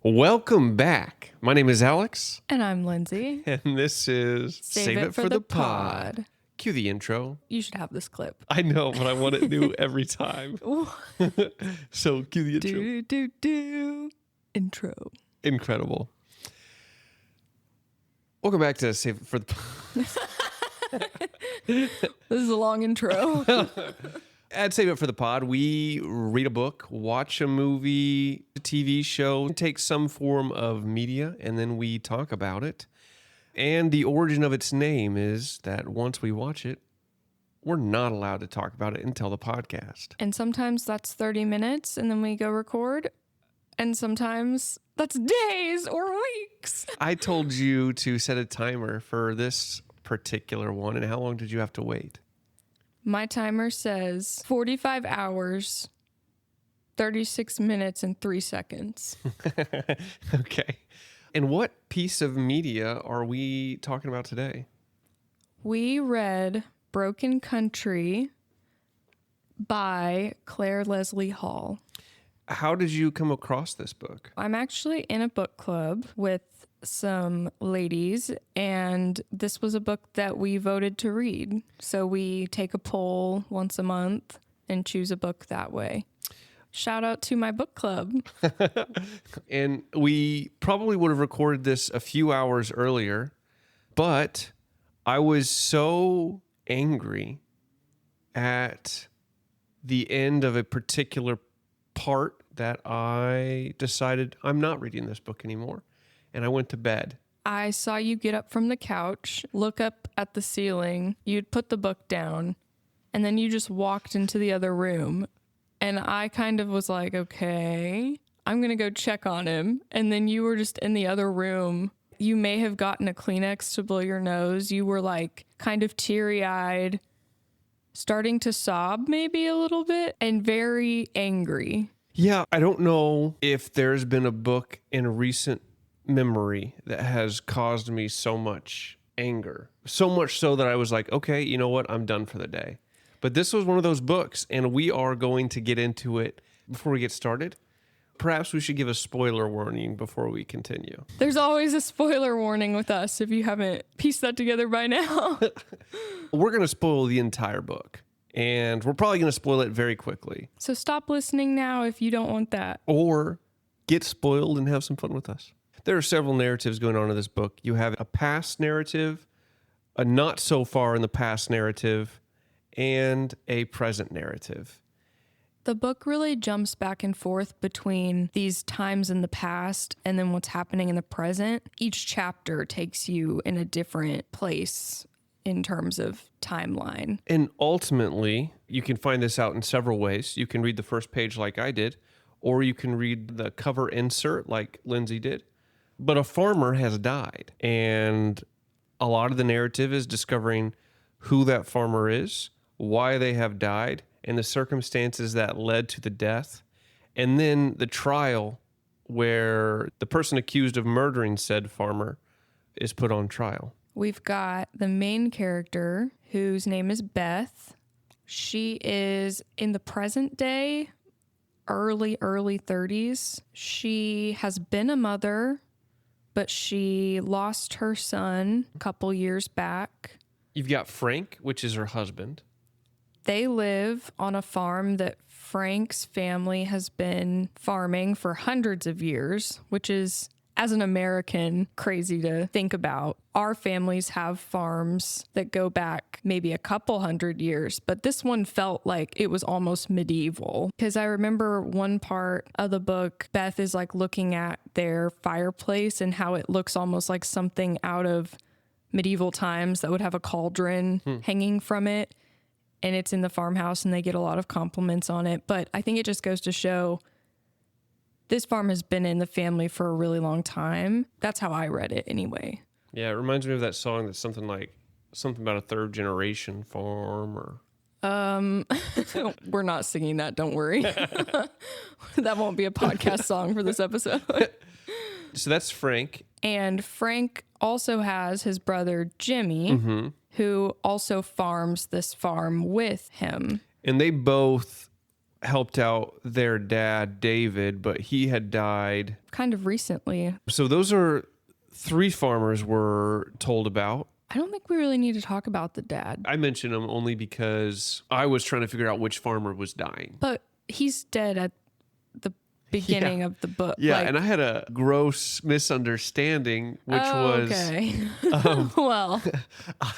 Welcome back. My name is Alex. And I'm Lindsey. And this is Save It for the Pod. Cue the intro. You should have this clip. I know, but I want it new every time. So cue the intro. Intro. Incredible. Welcome back to Save It for the Pod. This is a long intro. At Save It for the Pod, we read a book, watch a movie, a TV show, take some form of media, and then we talk about it. And the origin of its name is that once we watch it, we're not allowed to talk about it until the podcast. And sometimes that's 30 minutes and then we go record. And sometimes that's days or weeks. I told you to set a timer for this particular one. And how long did you have to wait? My timer says 45 hours, 36 minutes, and 3 seconds. Okay. And what piece of media are we talking about today? We read Broken Country by Clare Leslie Hall. How did you come across this book? I'm actually in a book club with some ladies, and this was a book that we voted to read. So we take a poll once a month and choose a book that way. Shout out to my book club. And we probably would have recorded this a few hours earlier, but I was so angry at the end of a particular part that I decided I'm not reading this book anymore. And I went to bed. I saw you get up from the couch, look up at the ceiling, you'd put the book down, and then you just walked into the other room. And I kind of was like, okay, I'm going to go check on him. And then you were just in the other room. You may have gotten a Kleenex to blow your nose. You were like kind of teary-eyed, starting to sob maybe a little bit, and very angry. Yeah, I don't know if there's been a book in recent memory that has caused me so much anger. So much so that I was like, okay, you know what? I'm done for the day. But this was one of those books, and we are going to get into it before we get started. Perhaps we should give a spoiler warning before we continue. There's always a spoiler warning with us if you haven't pieced that together by now. We're going to spoil the entire book, and we're probably going to spoil it very quickly. So stop listening now if you don't want that. Or get spoiled and have some fun with us. There are several narratives going on in this book. You have a past narrative, a not so far in the past narrative, and a present narrative. The book really jumps back and forth between these times in the past and then what's happening in the present. Each chapter takes you in a different place in terms of timeline. And ultimately, you can find this out in several ways. You can read the first page like I did, or you can read the cover insert like Lindsey did. But a farmer has died, and a lot of the narrative is discovering who that farmer is, why they have died, and the circumstances that led to the death, and then the trial where the person accused of murdering said farmer is put on trial. We've got the main character, whose name is Beth. She is in the present day, early 30s. She has been a mother, but she lost her son a couple years back. You've got Frank, which is her husband. They live on a farm that Frank's family has been farming for hundreds of years, which is, as an American, crazy to think about. Our families have farms that go back maybe a couple hundred years, but this one felt like it was almost medieval. Because I remember one part of the book, Beth is like looking at their fireplace and how it looks almost like something out of medieval times that would have a cauldron hanging from it. And it's in the farmhouse and they get a lot of compliments on it. But I think it just goes to show this farm has been in the family for a really long time. That's how I read it anyway. Yeah, it reminds me of that song that's something about a third generation farm or... We're not singing that, don't worry. That won't be a podcast song for this episode. So that's Frank. And Frank also has his brother Jimmy, who also farms this farm with him. And they both helped out their dad, David, but he had died. Kind of recently. So those are 3 farmers we're told about. I don't think we really need to talk about the dad. I mention them only because I was trying to figure out which farmer was dying. But he's dead at the beginning of the book. Yeah, and I had a gross misunderstanding, which was... Okay. Well,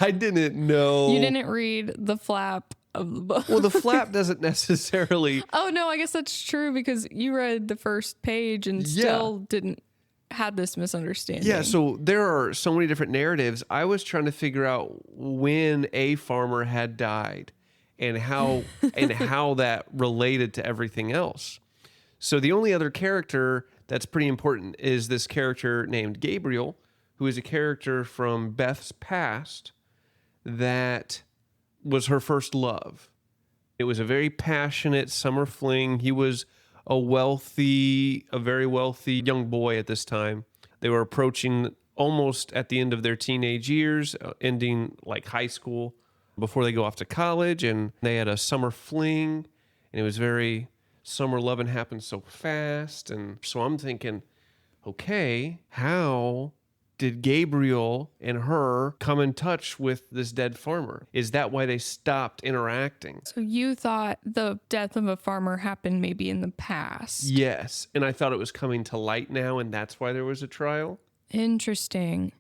I didn't know... You didn't read the flap of the book. Well, the flap doesn't necessarily... Oh, no, I guess that's true because you read the first page and still didn't had this misunderstanding. Yeah, so there are so many different narratives. I was trying to figure out when a farmer had died and how that related to everything else. So the only other character that's pretty important is this character named Gabriel, who is a character from Beth's past that was her first love. It was a very passionate summer fling. He was a very wealthy young boy at this time. They were approaching almost at the end of their teenage years, ending like high school before they go off to college. And they had a summer fling, and it was very summer loving happened so fast. And so I'm thinking, okay, how did Gabriel and her come in touch with this dead farmer? Is that why they stopped interacting? So you thought the death of a farmer happened maybe in the past? Yes. And I thought it was coming to light now, and that's why there was a trial. Interesting.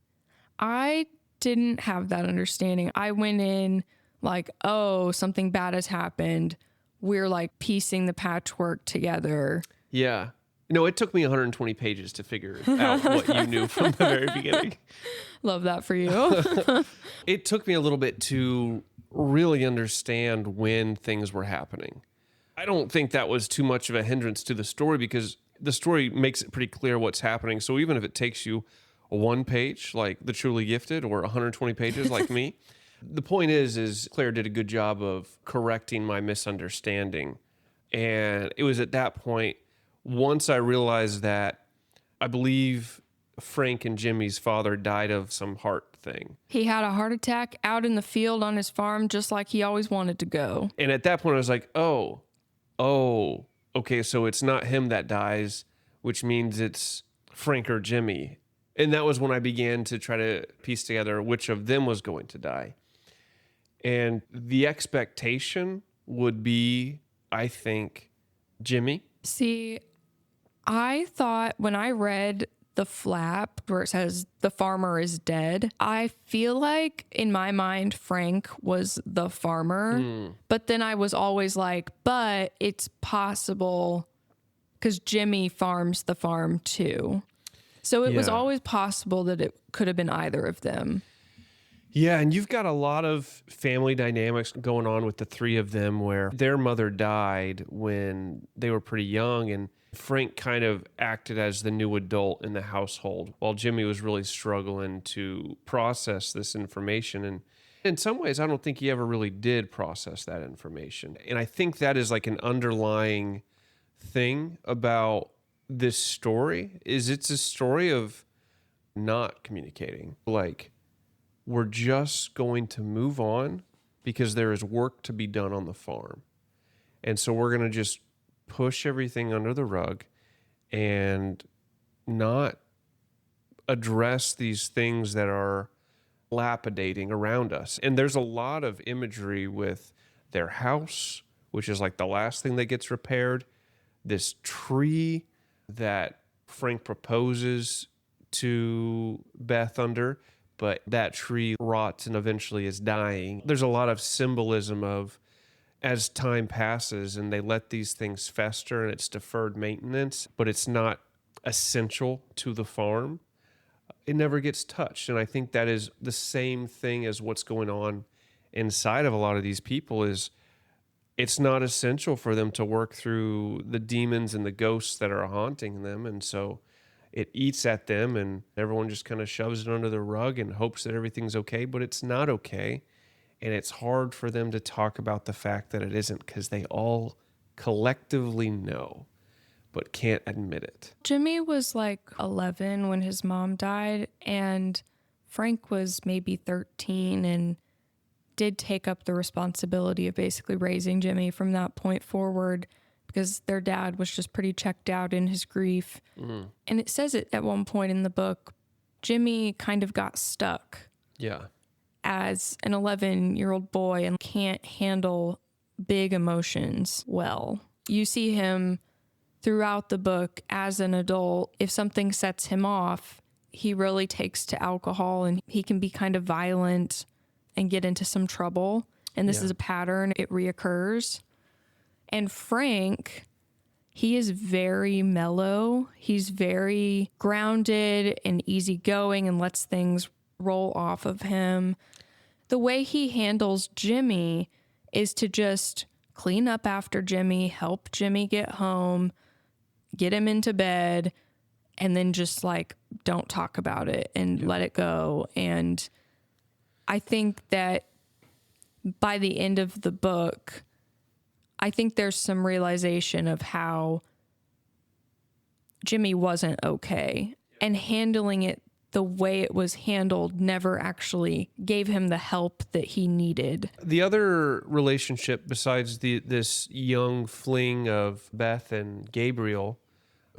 I didn't have that understanding. I went in like, oh, something bad has happened. We're like piecing the patchwork together. Yeah. No, it took me 120 pages to figure out what you knew from the very beginning. Love that for you. It took me a little bit to really understand when things were happening. I don't think that was too much of a hindrance to the story because the story makes it pretty clear what's happening. So even if it takes you a 1 page like The Truly Gifted or 120 pages like me, the point is Clare did a good job of correcting my misunderstanding. And it was at that point, once I realized that I believe Frank and Jimmy's father died of some heart thing. He had a heart attack out in the field on his farm, just like he always wanted to go. And at that point, I was like, oh, okay, so it's not him that dies, which means it's Frank or Jimmy. And that was when I began to try to piece together which of them was going to die. And the expectation would be, I think, Jimmy. See, I thought when I read the flap where it says the farmer is dead, I feel like in my mind, Frank was the farmer. But then I was always like, but it's possible because Jimmy farms the farm too. So it was always possible that it could have been either of them. Yeah, and you've got a lot of family dynamics going on with the 3 of them where their mother died when they were pretty young, and Frank kind of acted as the new adult in the household while Jimmy was really struggling to process this information. And in some ways, I don't think he ever really did process that information. And I think that is like an underlying thing about this story is it's a story of not communicating. Like, we're just going to move on because there is work to be done on the farm. And so we're going to just push everything under the rug and not address these things that are lapidating around us. And there's a lot of imagery with their house, which is like the last thing that gets repaired. This tree that Frank proposes to Beth under, but that tree rots and eventually is dying. There's a lot of symbolism of as time passes and they let these things fester and it's deferred maintenance, but it's not essential to the farm. It never gets touched. And I think that is the same thing as what's going on inside of a lot of these people is it's not essential for them to work through the demons and the ghosts that are haunting them. And so it eats at them and everyone just kind of shoves it under the rug and hopes that everything's okay, but it's not okay. And it's hard for them to talk about the fact that it isn't because they all collectively know, but can't admit it. Jimmy was like 11 when his mom died, and Frank was maybe 13 and did take up the responsibility of basically raising Jimmy from that point forward. because their dad was just pretty checked out in his grief. And it says it at one point in the book, Jimmy kind of got stuck Yeah. as an 11-year-old boy and can't handle big emotions well. You see him throughout the book as an adult. If something sets him off, he really takes to alcohol and he can be kind of violent and get into some trouble. And this is a pattern. It reoccurs. And Frank, he is very mellow. He's very grounded and easygoing and lets things roll off of him. The way he handles Jimmy is to just clean up after Jimmy, help Jimmy get home, get him into bed, and then just like don't talk about it and let it go. And I think that by the end of the book, I think there's some realization of how Jimmy wasn't okay, and handling it the way it was handled never actually gave him the help that he needed. The other relationship besides this young fling of Beth and Gabriel,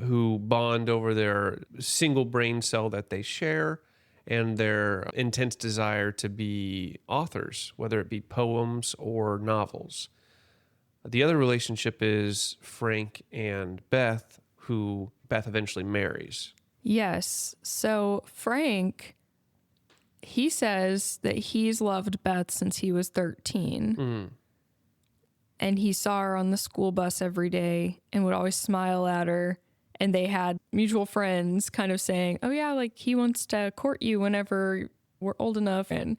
who bond over their single brain cell that they share and their intense desire to be authors, whether it be poems or novels. The other relationship is Frank and Beth, who Beth eventually marries. Yes. So Frank, he says that he's loved Beth since he was 13. And he saw her on the school bus every day and would always smile at her. And they had mutual friends kind of saying, oh yeah, like he wants to court you whenever we're old enough. And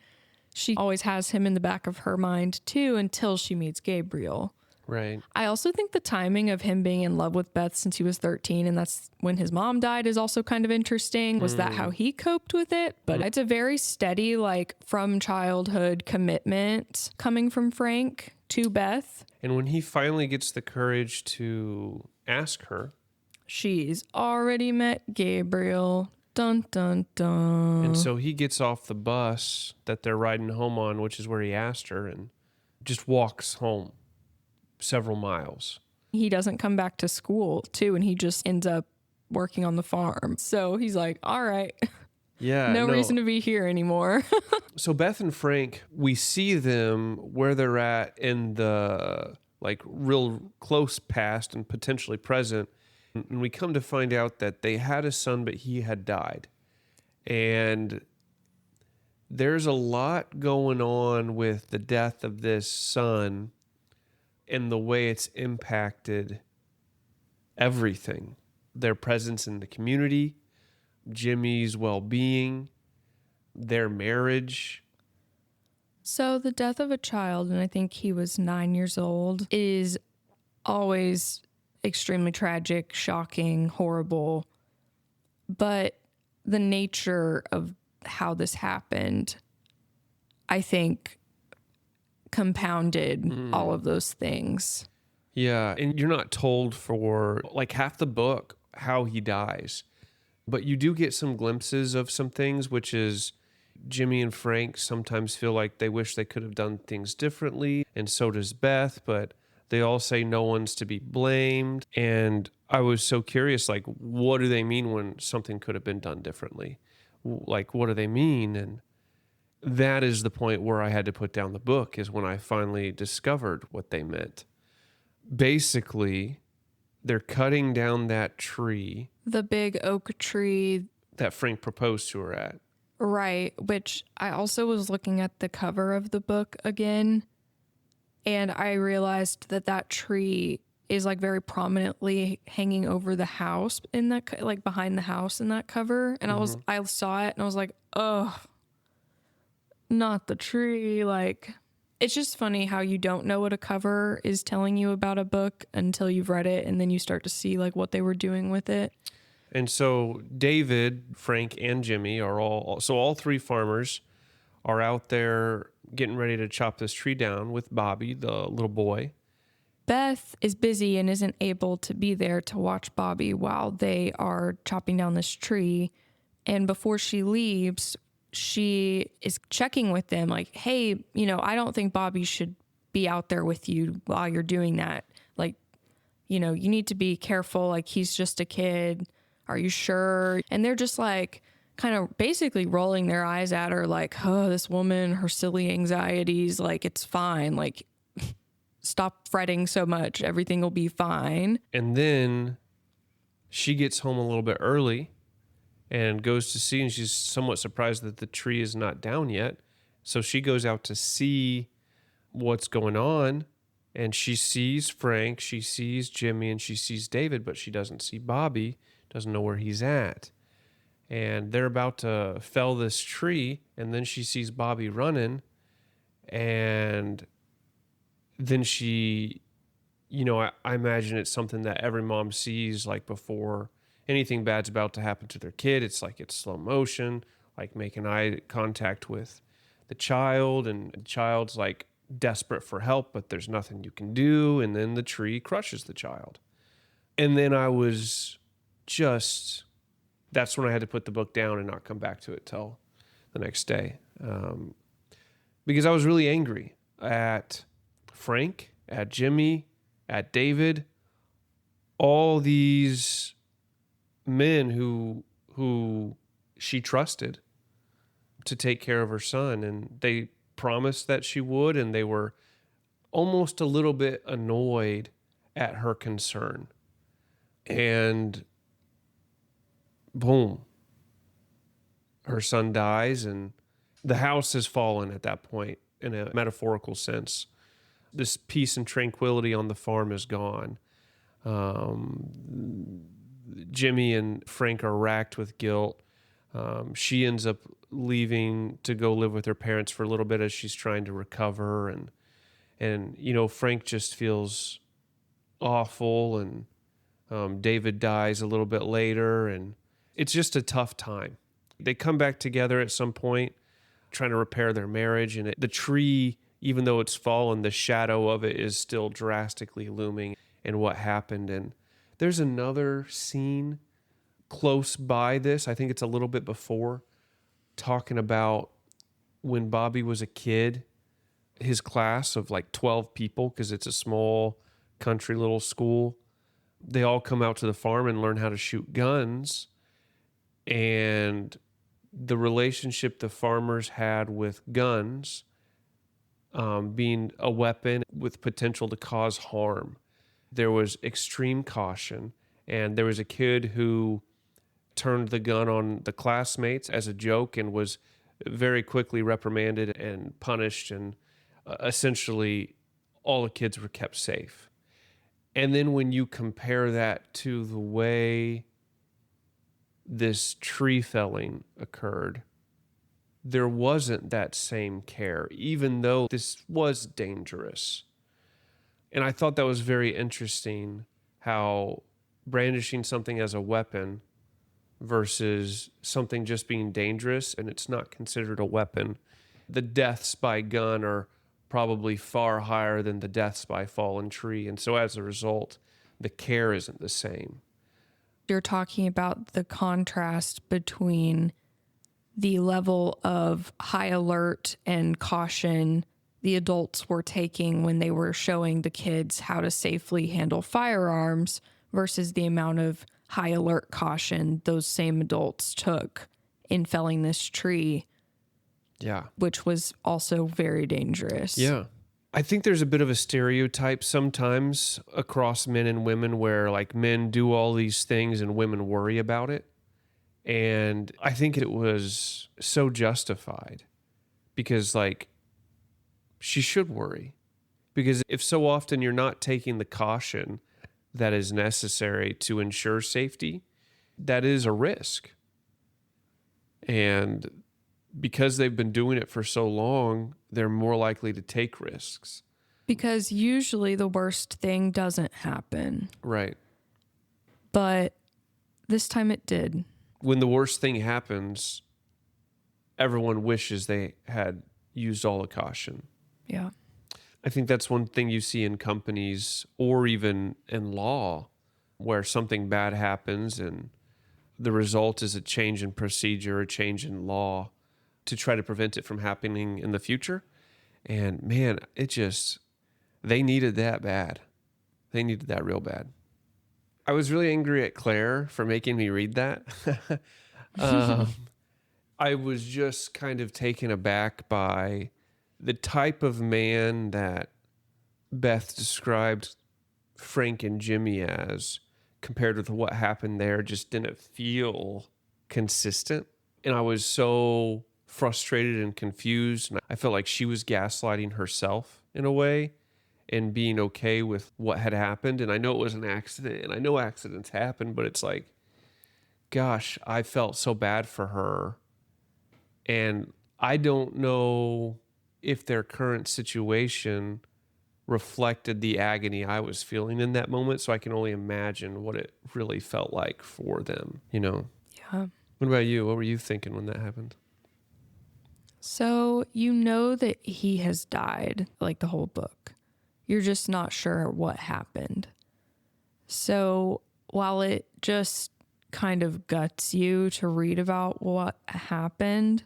she always has him in the back of her mind too, until she meets Gabriel. Right. I also think the timing of him being in love with Beth since he was 13, and that's when his mom died, is also kind of interesting. Was that how he coped with it? But it's a very steady, like from childhood commitment coming from Frank to Beth. And when he finally gets the courage to ask her, she's already met Gabriel. Dun, dun, dun. and so he gets off the bus that they're riding home on, which is where he asked her, and just walks home several miles. He doesn't come back to school too, and he just ends up working on the farm. So he's like, all right, Yeah. no reason to be here anymore. So Beth and Frank, we see them where they're at in the like real close past and potentially present. And we come to find out that they had a son, but he had died. And there's a lot going on with the death of this son and the way it's impacted everything. Their presence in the community, Jimmy's well-being, their marriage. So the death of a child, and I think he was 9 years old, is always extremely tragic, shocking, horrible. But the nature of how this happened, I think, compounded all of those things. Yeah, and you're not told for like half the book how he dies. But you do get some glimpses of some things, which is Jimmy and Frank sometimes feel like they wish they could have done things differently, and so does Beth, but they all say no one's to be blamed. And I was so curious, like, what do they mean when something could have been done differently? Like, what do they mean? And that is the point where I had to put down the book, is when I finally discovered what they meant. Basically, they're cutting down that tree. The big oak tree. That Frank proposed to her at. Right, which I also was looking at the cover of the book again, and I realized that that tree is like very prominently hanging over the house in that, like behind the house in that cover. And I saw it and I was like, oh, not the tree. Like, it's just funny how you don't know what a cover is telling you about a book until you've read it, and then you start to see like what they were doing with it. And so David, Frank, and Jimmy are all three farmers are out there getting ready to chop this tree down with Bobby, the little boy. Beth is busy and isn't able to be there to watch Bobby while they are chopping down this tree. And before she leaves, she is checking with them like, hey, I don't think Bobby should be out there with you while you're doing that. Like, you need to be careful. Like, he's just a kid. Are you sure? And they're just like kind of basically rolling their eyes at her like, oh, this woman, her silly anxieties, like, it's fine. Like, stop fretting so much. Everything will be fine. And then she gets home a little bit early and goes to see, and she's somewhat surprised that the tree is not down yet. So she goes out to see what's going on, and she sees Frank, she sees Jimmy, and she sees David, but she doesn't see Bobby, doesn't know where he's at. And they're about to fell this tree, and then she sees Bobby running, and then she, I imagine it's something that every mom sees, like, before anything bad's about to happen to their kid. It's like it's slow motion, like making eye contact with the child, and the child's like desperate for help, but there's nothing you can do. And then the tree crushes the child. And then that's when I had to put the book down and not come back to it till the next day. Because I was really angry at Frank, at Jimmy, at David, all these men who she trusted to take care of her son, and they promised that she would, and they were almost a little bit annoyed at her concern. And boom, her son dies, and the house has fallen at that point in a metaphorical sense. This peace and tranquility on the farm is gone. Jimmy and Frank are racked with guilt. She ends up leaving to go live with her parents for a little bit as she's trying to recover. And Frank just feels awful, and David dies a little bit later, and it's just a tough time. They come back together at some point, trying to repair their marriage, and the tree, even though it's fallen, the shadow of it is still drastically looming in what happened. And there's another scene close by this, I think it's a little bit before, talking about when Bobby was a kid, his class of like 12 people, because it's a small country little school, they all come out to the farm and learn how to shoot guns. And the relationship the farmers had with guns being a weapon with potential to cause harm. There was extreme caution, and there was a kid who turned the gun on the classmates as a joke and was very quickly reprimanded and punished, and essentially all the kids were kept safe. And then when you compare that to the way this tree felling occurred, there wasn't that same care, even though this was dangerous. And I thought that was very interesting, how brandishing something as a weapon versus something just being dangerous and it's not considered a weapon. The deaths by gun are probably far higher than the deaths by fallen tree. And so as a result, the care isn't the same. You're talking about the contrast between the level of high alert and caution the adults were taking when they were showing the kids how to safely handle firearms versus the amount of high alert caution those same adults took in felling this tree. Yeah. Which was also very dangerous. Yeah. I think there's a bit of a stereotype sometimes across men and women where like men do all these things and women worry about it. And I think it was so justified because like she should worry, because if so often you're not taking the caution that is necessary to ensure safety, that is a risk. And because they've been doing it for so long, they're more likely to take risks. Because usually the worst thing doesn't happen. Right. But this time it did. When the worst thing happens, everyone wishes they had used all the caution. Yeah. I think that's one thing you see in companies or even in law, where something bad happens and the result is a change in procedure, a change in law to try to prevent it from happening in the future. And man, they needed that bad. They needed that real bad. I was really angry at Claire for making me read that. um, I was just kind of taken aback by the type of man that Beth described Frank and Jimmy as, compared with what happened there, just didn't feel consistent. And I was so frustrated and confused. And I felt like she was gaslighting herself in a way and being okay with what had happened. And I know it was an accident, and I know accidents happen, but it's like, gosh, I felt so bad for her. And I don't know if their current situation reflected the agony I was feeling in that moment. So I can only imagine what it really felt like for them, you know? Yeah. What about you? What were you thinking when that happened? So you know that he has died, like the whole book. You're just not sure what happened. So while it just kind of guts you to read about what happened,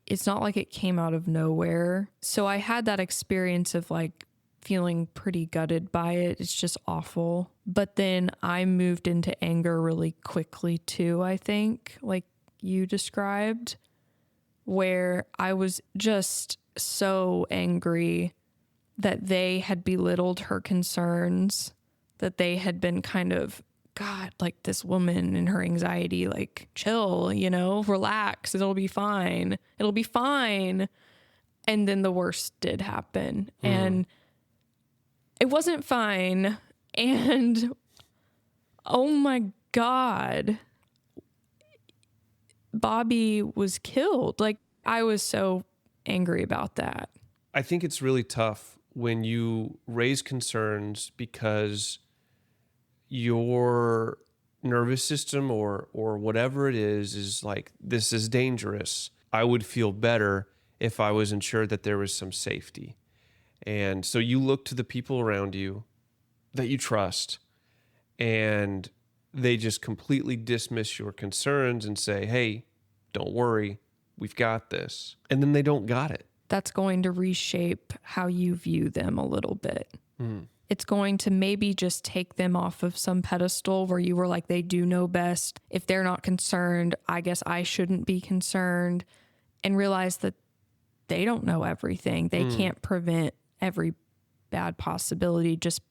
it's not like it came out of nowhere. So I had that experience of like feeling pretty gutted by it. It's just awful. But then I moved into anger really quickly too, I think, like you described, where I was just so angry that they had belittled her concerns, that they had been kind of, God, like this woman and her anxiety, like chill, you know, relax, it'll be fine. It'll be fine. And then the worst did happen. And it wasn't fine. And oh my God, Bobby was killed. Like, I was so angry about that. I think it's really tough when you raise concerns because your nervous system or whatever it is like, this is dangerous. I would feel better if I was ensured that there was some safety. And so you look to the people around you that you trust, and they just completely dismiss your concerns and say, hey, don't worry, we've got this. And then they don't got it. That's going to reshape how you view them a little bit. It's going to maybe just take them off of some pedestal where you were like, they do know best. If they're not concerned, I guess I shouldn't be concerned, and realize that they don't know everything. They can't prevent every bad possibility just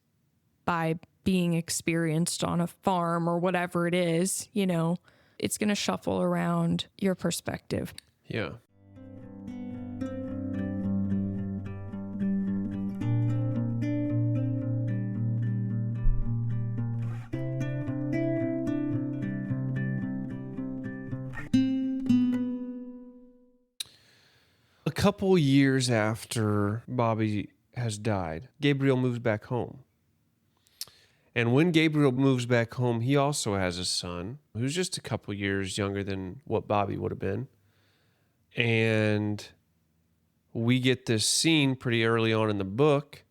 by being experienced on a farm or whatever it is. You know, it's going to shuffle around your perspective. Yeah. A couple years after Bobby has died, Gabriel moves back home. And when Gabriel moves back home, he also has a son who's just a couple years younger than what Bobby would have been. And we get this scene pretty early on in the book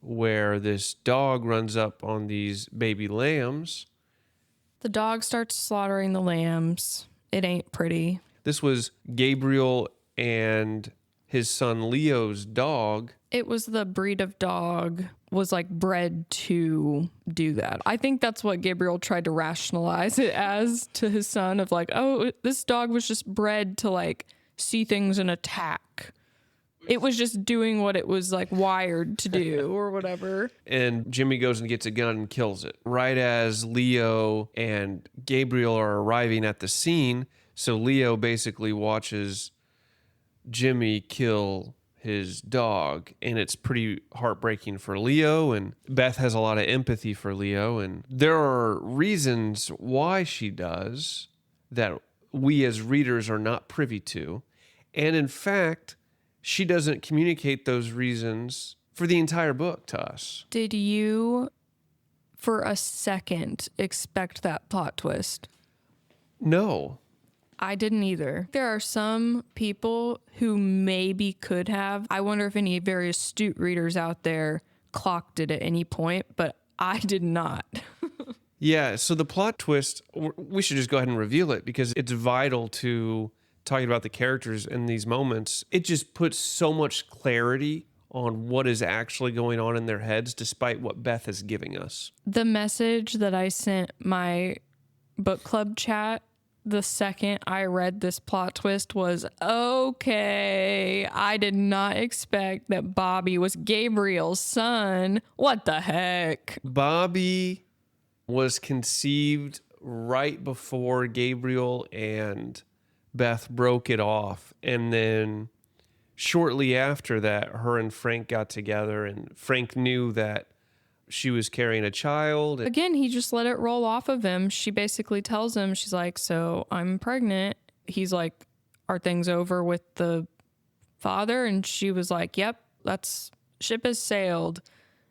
where this dog runs up on these baby lambs. The dog starts slaughtering the lambs. It ain't pretty. This was Gabriel and his son Leo's dog. It was the breed of dog was like bred to do that. I think that's what Gabriel tried to rationalize it as to his son, of like, oh, this dog was just bred to like see things and attack. It was just doing what it was like wired to do or whatever. And Jimmy goes and gets a gun and kills it. Right as Leo and Gabriel are arriving at the scene, so Leo basically watches Jimmy kill his dog, and it's pretty heartbreaking for Leo, and Beth has a lot of empathy for Leo, and there are reasons why she does that we as readers are not privy to. And in fact, she doesn't communicate those reasons for the entire book to us. Did you, for a second, expect that plot twist? No. I didn't either. There are some people who maybe could have. I wonder if any very astute readers out there clocked it at any point, but I did not. Yeah, so the plot twist, we should just go ahead and reveal it because it's vital to talking about the characters in these moments. It just puts so much clarity on what is actually going on in their heads, despite what Beth is giving us. The message that I sent my book club chat the second I read this plot twist was, okay, I did not expect that Bobby was Gabriel's son. What the heck? Bobby was conceived right before Gabriel and Beth broke it off. And then shortly after that, her and Frank got together, and Frank knew that she was carrying a child. Again, he just let it roll off of him. She basically tells him, she's like, so I'm pregnant. He's like, are things over with the father? And she was like, yep, ship has sailed.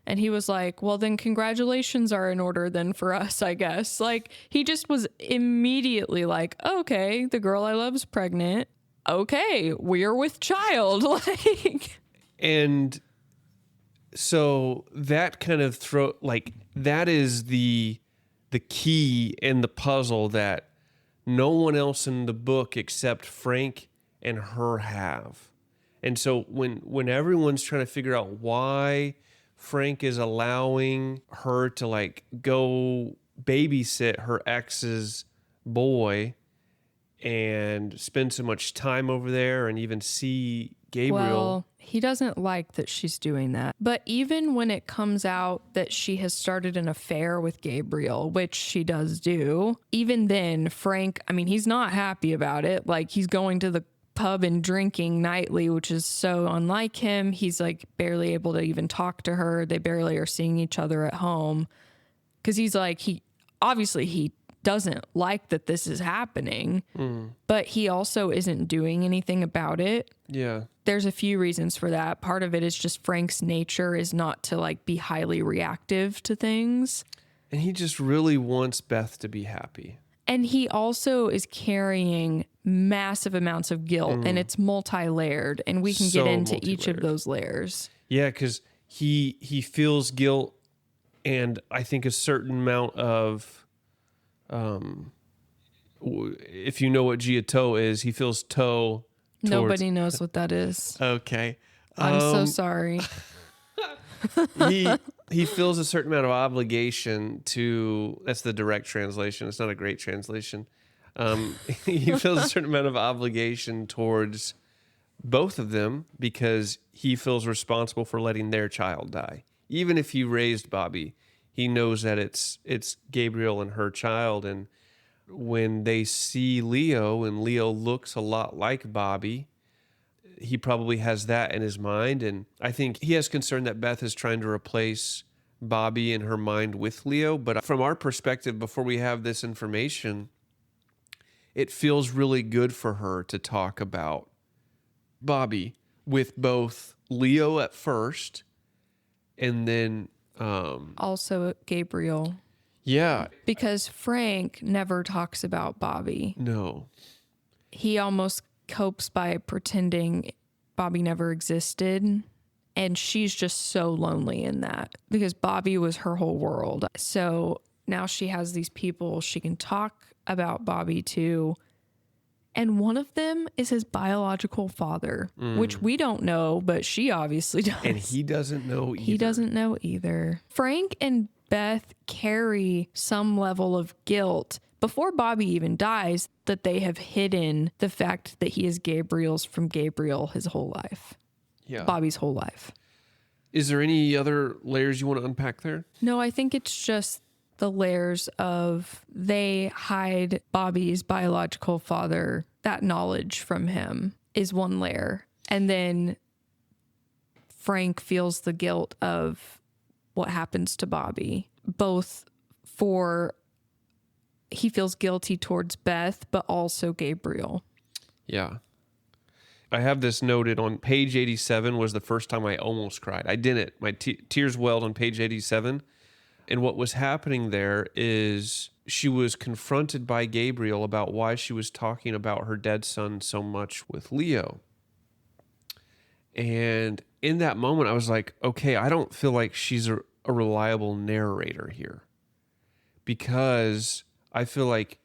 And he was like, well, then congratulations are in order then for us, I guess. Like, he just was immediately like, okay, the girl I love's pregnant. Okay, we're with child. Like, and so that kind of that is the key in the puzzle that no one else in the book except Frank and her have. And so when everyone's trying to figure out why Frank is allowing her to like go babysit her ex's boy and spend so much time over there and even see Gabriel. well, he doesn't like that she's doing that. But even when it comes out that she has started an affair with Gabriel, which she does do, even then, Frank, I mean, he's not happy about it. Like, he's going to the pub and drinking nightly, which is so unlike him. He's like barely able to even talk to her. They barely are seeing each other at home because he's like, he doesn't like that this is happening, but he also isn't doing anything about it. Yeah. There's a few reasons for that. Part of it is just Frank's nature is not to like be highly reactive to things. And he just really wants Beth to be happy. And he also is carrying massive amounts of guilt, and it's multi-layered, and we can get into each of those layers. Yeah, because he feels guilt, and I think a certain amount of, if you know what Giotto is, he feels toe. Nobody knows what that is. Okay. I'm so sorry. He feels a certain amount of obligation to, that's the direct translation. It's not a great translation. He feels a certain amount of obligation towards both of them because he feels responsible for letting their child die. Even if he raised Bobby, he knows that it's Gabriel and her child. And when they see Leo and Leo looks a lot like Bobby, he probably has that in his mind. And I think he has concern that Beth is trying to replace Bobby in her mind with Leo. But from our perspective, before we have this information, it feels really good for her to talk about Bobby with both Leo at first and then Also Gabriel. Yeah. Because Frank never talks about Bobby. No. He almost copes by pretending Bobby never existed. And she's just so lonely in that because Bobby was her whole world. So now she has these people she can talk about Bobby to. And one of them is his biological father, which we don't know, but she obviously does. And he doesn't know either. He doesn't know either. Frank and Beth carry some level of guilt before Bobby even dies that they have hidden the fact that he is Gabriel's from Gabriel his whole life. Yeah. Bobby's whole life. Is there any other layers you want to unpack there? No, I think it's just the layers of they hide Bobby's biological father. That knowledge from him is one layer. And then Frank feels the guilt of what happens to Bobby, both for he feels guilty towards Beth, but also Gabriel. Yeah. I have this noted on page 87 was the first time I almost cried. I didn't. My tears welled on page 87. And what was happening there is she was confronted by Gabriel about why she was talking about her dead son so much with Leo. And in that moment, I was like, okay, I don't feel like she's a reliable narrator here because I feel like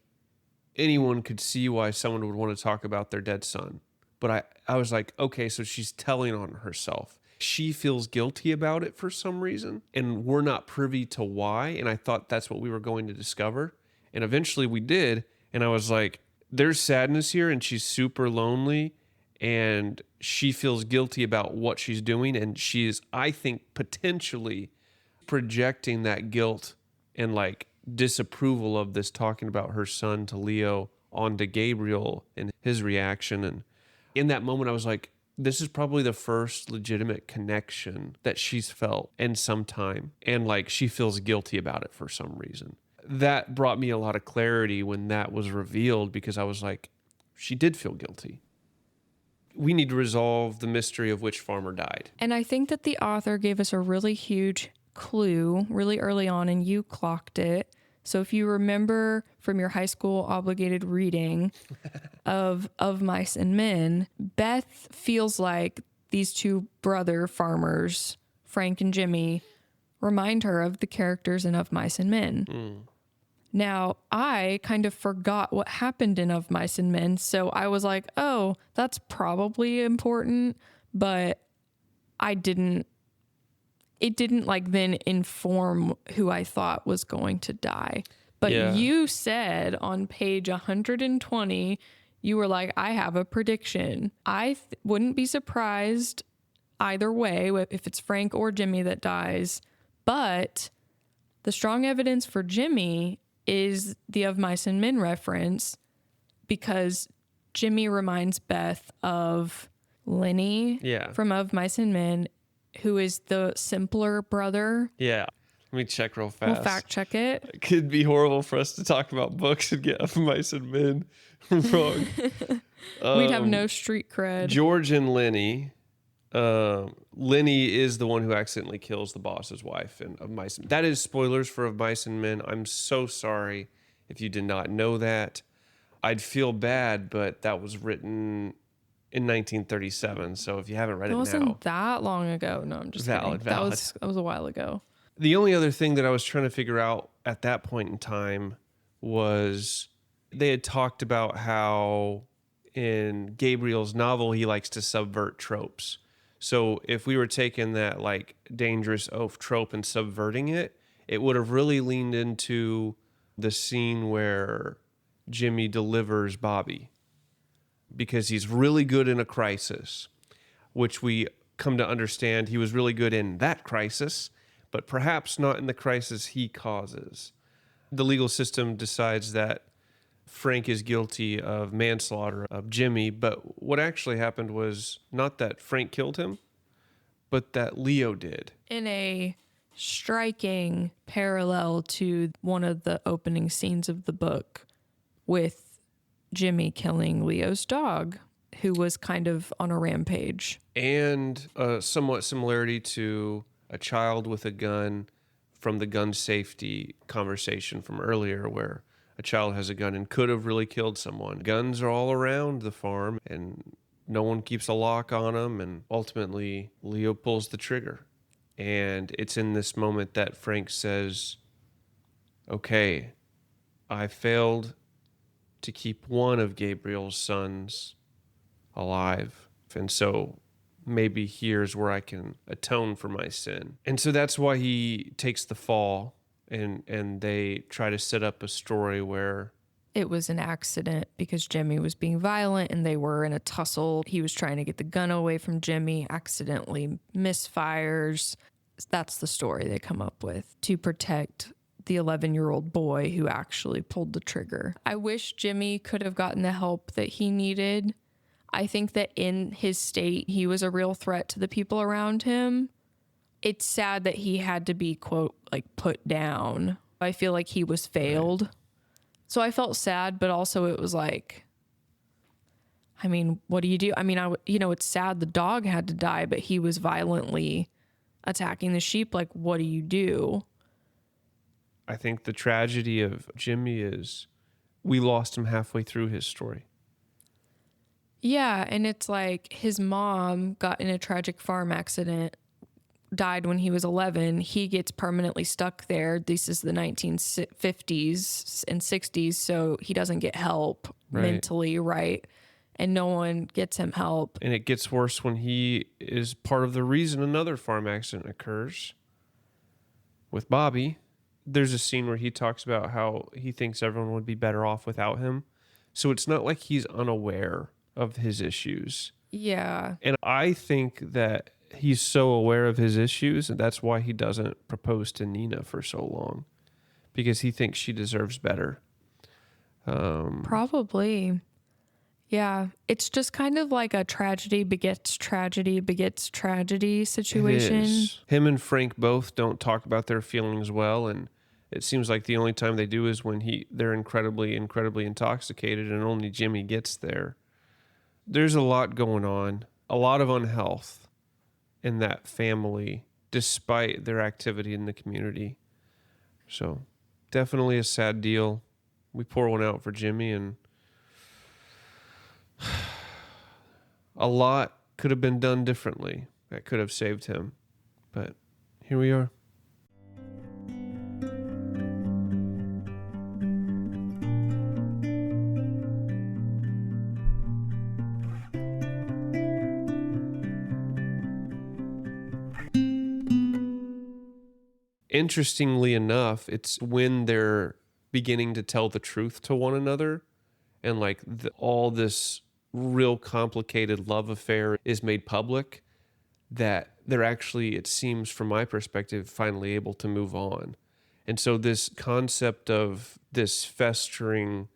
anyone could see why someone would want to talk about their dead son. But I was like, okay, so she's telling on herself. She feels guilty about it for some reason, and we're not privy to why. And I thought that's what we were going to discover. And eventually we did. And I was like, there's sadness here, and she's super lonely, and she feels guilty about what she's doing. And she is, I think, potentially projecting that guilt and like disapproval of this, talking about her son to Leo onto Gabriel and his reaction. And in that moment, I was like, this is probably the first legitimate connection that she's felt in some time. And like, she feels guilty about it for some reason. That brought me a lot of clarity when that was revealed, because I was like, she did feel guilty. We need to resolve the mystery of which farmer died. And I think that the author gave us a really huge clue really early on, and you clocked it. So if you remember from your high school obligated reading of Mice and Men, Beth feels like these two brother farmers, Frank and Jimmy, remind her of the characters in Of Mice and Men. Now, I kind of forgot what happened in Of Mice and Men, so I was like, oh, that's probably important, but it didn't like then inform who I thought was going to die. But you said on page 120, you were like, I have a prediction. I wouldn't be surprised either way if it's Frank or Jimmy that dies. But the strong evidence for Jimmy is the Of Mice and Men reference, because Jimmy reminds Beth of Lenny from Of Mice and Men, who is the simpler brother. Yeah. Let me check real fast. We'll fact check it. It could be horrible for us to talk about books and get Of Mice and Men wrong. We'd have no street cred. George and Lenny. Lenny is the one who accidentally kills the boss's wife in Of Mice and Men. That is spoilers for Of Mice and Men. I'm so sorry if you did not know that. I'd feel bad, but that was written in 1937. So if you haven't read it now. It wasn't that long ago. No, I'm just kidding. That was a while ago. The only other thing that I was trying to figure out at that point in time was they had talked about how in Gabriel's novel, he likes to subvert tropes. So if we were taking that like dangerous oaf trope and subverting it, it would have really leaned into the scene where Jimmy delivers Bobby, because he's really good in a crisis, which we come to understand he was really good in that crisis, but perhaps not in the crisis he causes. The legal system decides that Frank is guilty of manslaughter of Jimmy, but what actually happened was not that Frank killed him, but that Leo did. In a striking parallel to one of the opening scenes of the book, with Jimmy killing Leo's dog, who was kind of on a rampage. And a somewhat similarity to a child with a gun from the gun safety conversation from earlier, where a child has a gun and could have really killed someone. Guns are all around the farm, and no one keeps a lock on them, and ultimately Leo pulls the trigger. And it's in this moment that Frank says, okay, I failed to keep one of Gabriel's sons alive, and so maybe here's where I can atone for my sin. And so that's why he takes the fall, and they try to set up a story where it was an accident because Jimmy was being violent and they were in a tussle. He was trying to get the gun away from Jimmy, accidentally misfires. That's the story they come up with to protect the 11-year-old boy who actually pulled the trigger. I wish Jimmy could have gotten the help that he needed. I think that in his state, he was a real threat to the people around him. It's sad that he had to be, quote, like put down. I feel like he was failed. Right. So I felt sad, but also it was like, I mean, what do you do? I mean, it's sad the dog had to die, but he was violently attacking the sheep. Like, what do you do? I think the tragedy of Jimmy is we lost him halfway through his story. Yeah, and it's like his mom got in a tragic farm accident, died when he was 11. He gets permanently stuck there. This is the 1950s and 60s, so he doesn't get help mentally, right? and no one gets him help. And it gets worse when he is part of the reason another farm accident occurs with Bobby. There's a scene where he talks about how he thinks everyone would be better off without him. So it's not like he's unaware of his issues. Yeah. And I think that he's so aware of his issues, and that's why he doesn't propose to Nina for so long, because he thinks she deserves better. Probably. Yeah. It's just kind of like a tragedy begets tragedy begets tragedy situation. It is. Him and Frank both don't talk about their feelings well, and it seems like the only time they do is when they're incredibly intoxicated, and only Jimmy gets there. There's a lot going on, a lot of unhealth in that family, despite their activity in the community. So definitely a sad deal. We pour one out for Jimmy, and a lot could have been done differently that could have saved him. But here we are. Interestingly enough, it's when they're beginning to tell the truth to one another, and like all this real complicated love affair is made public, that they're actually, it seems from my perspective, finally able to move on. And so this concept of this festering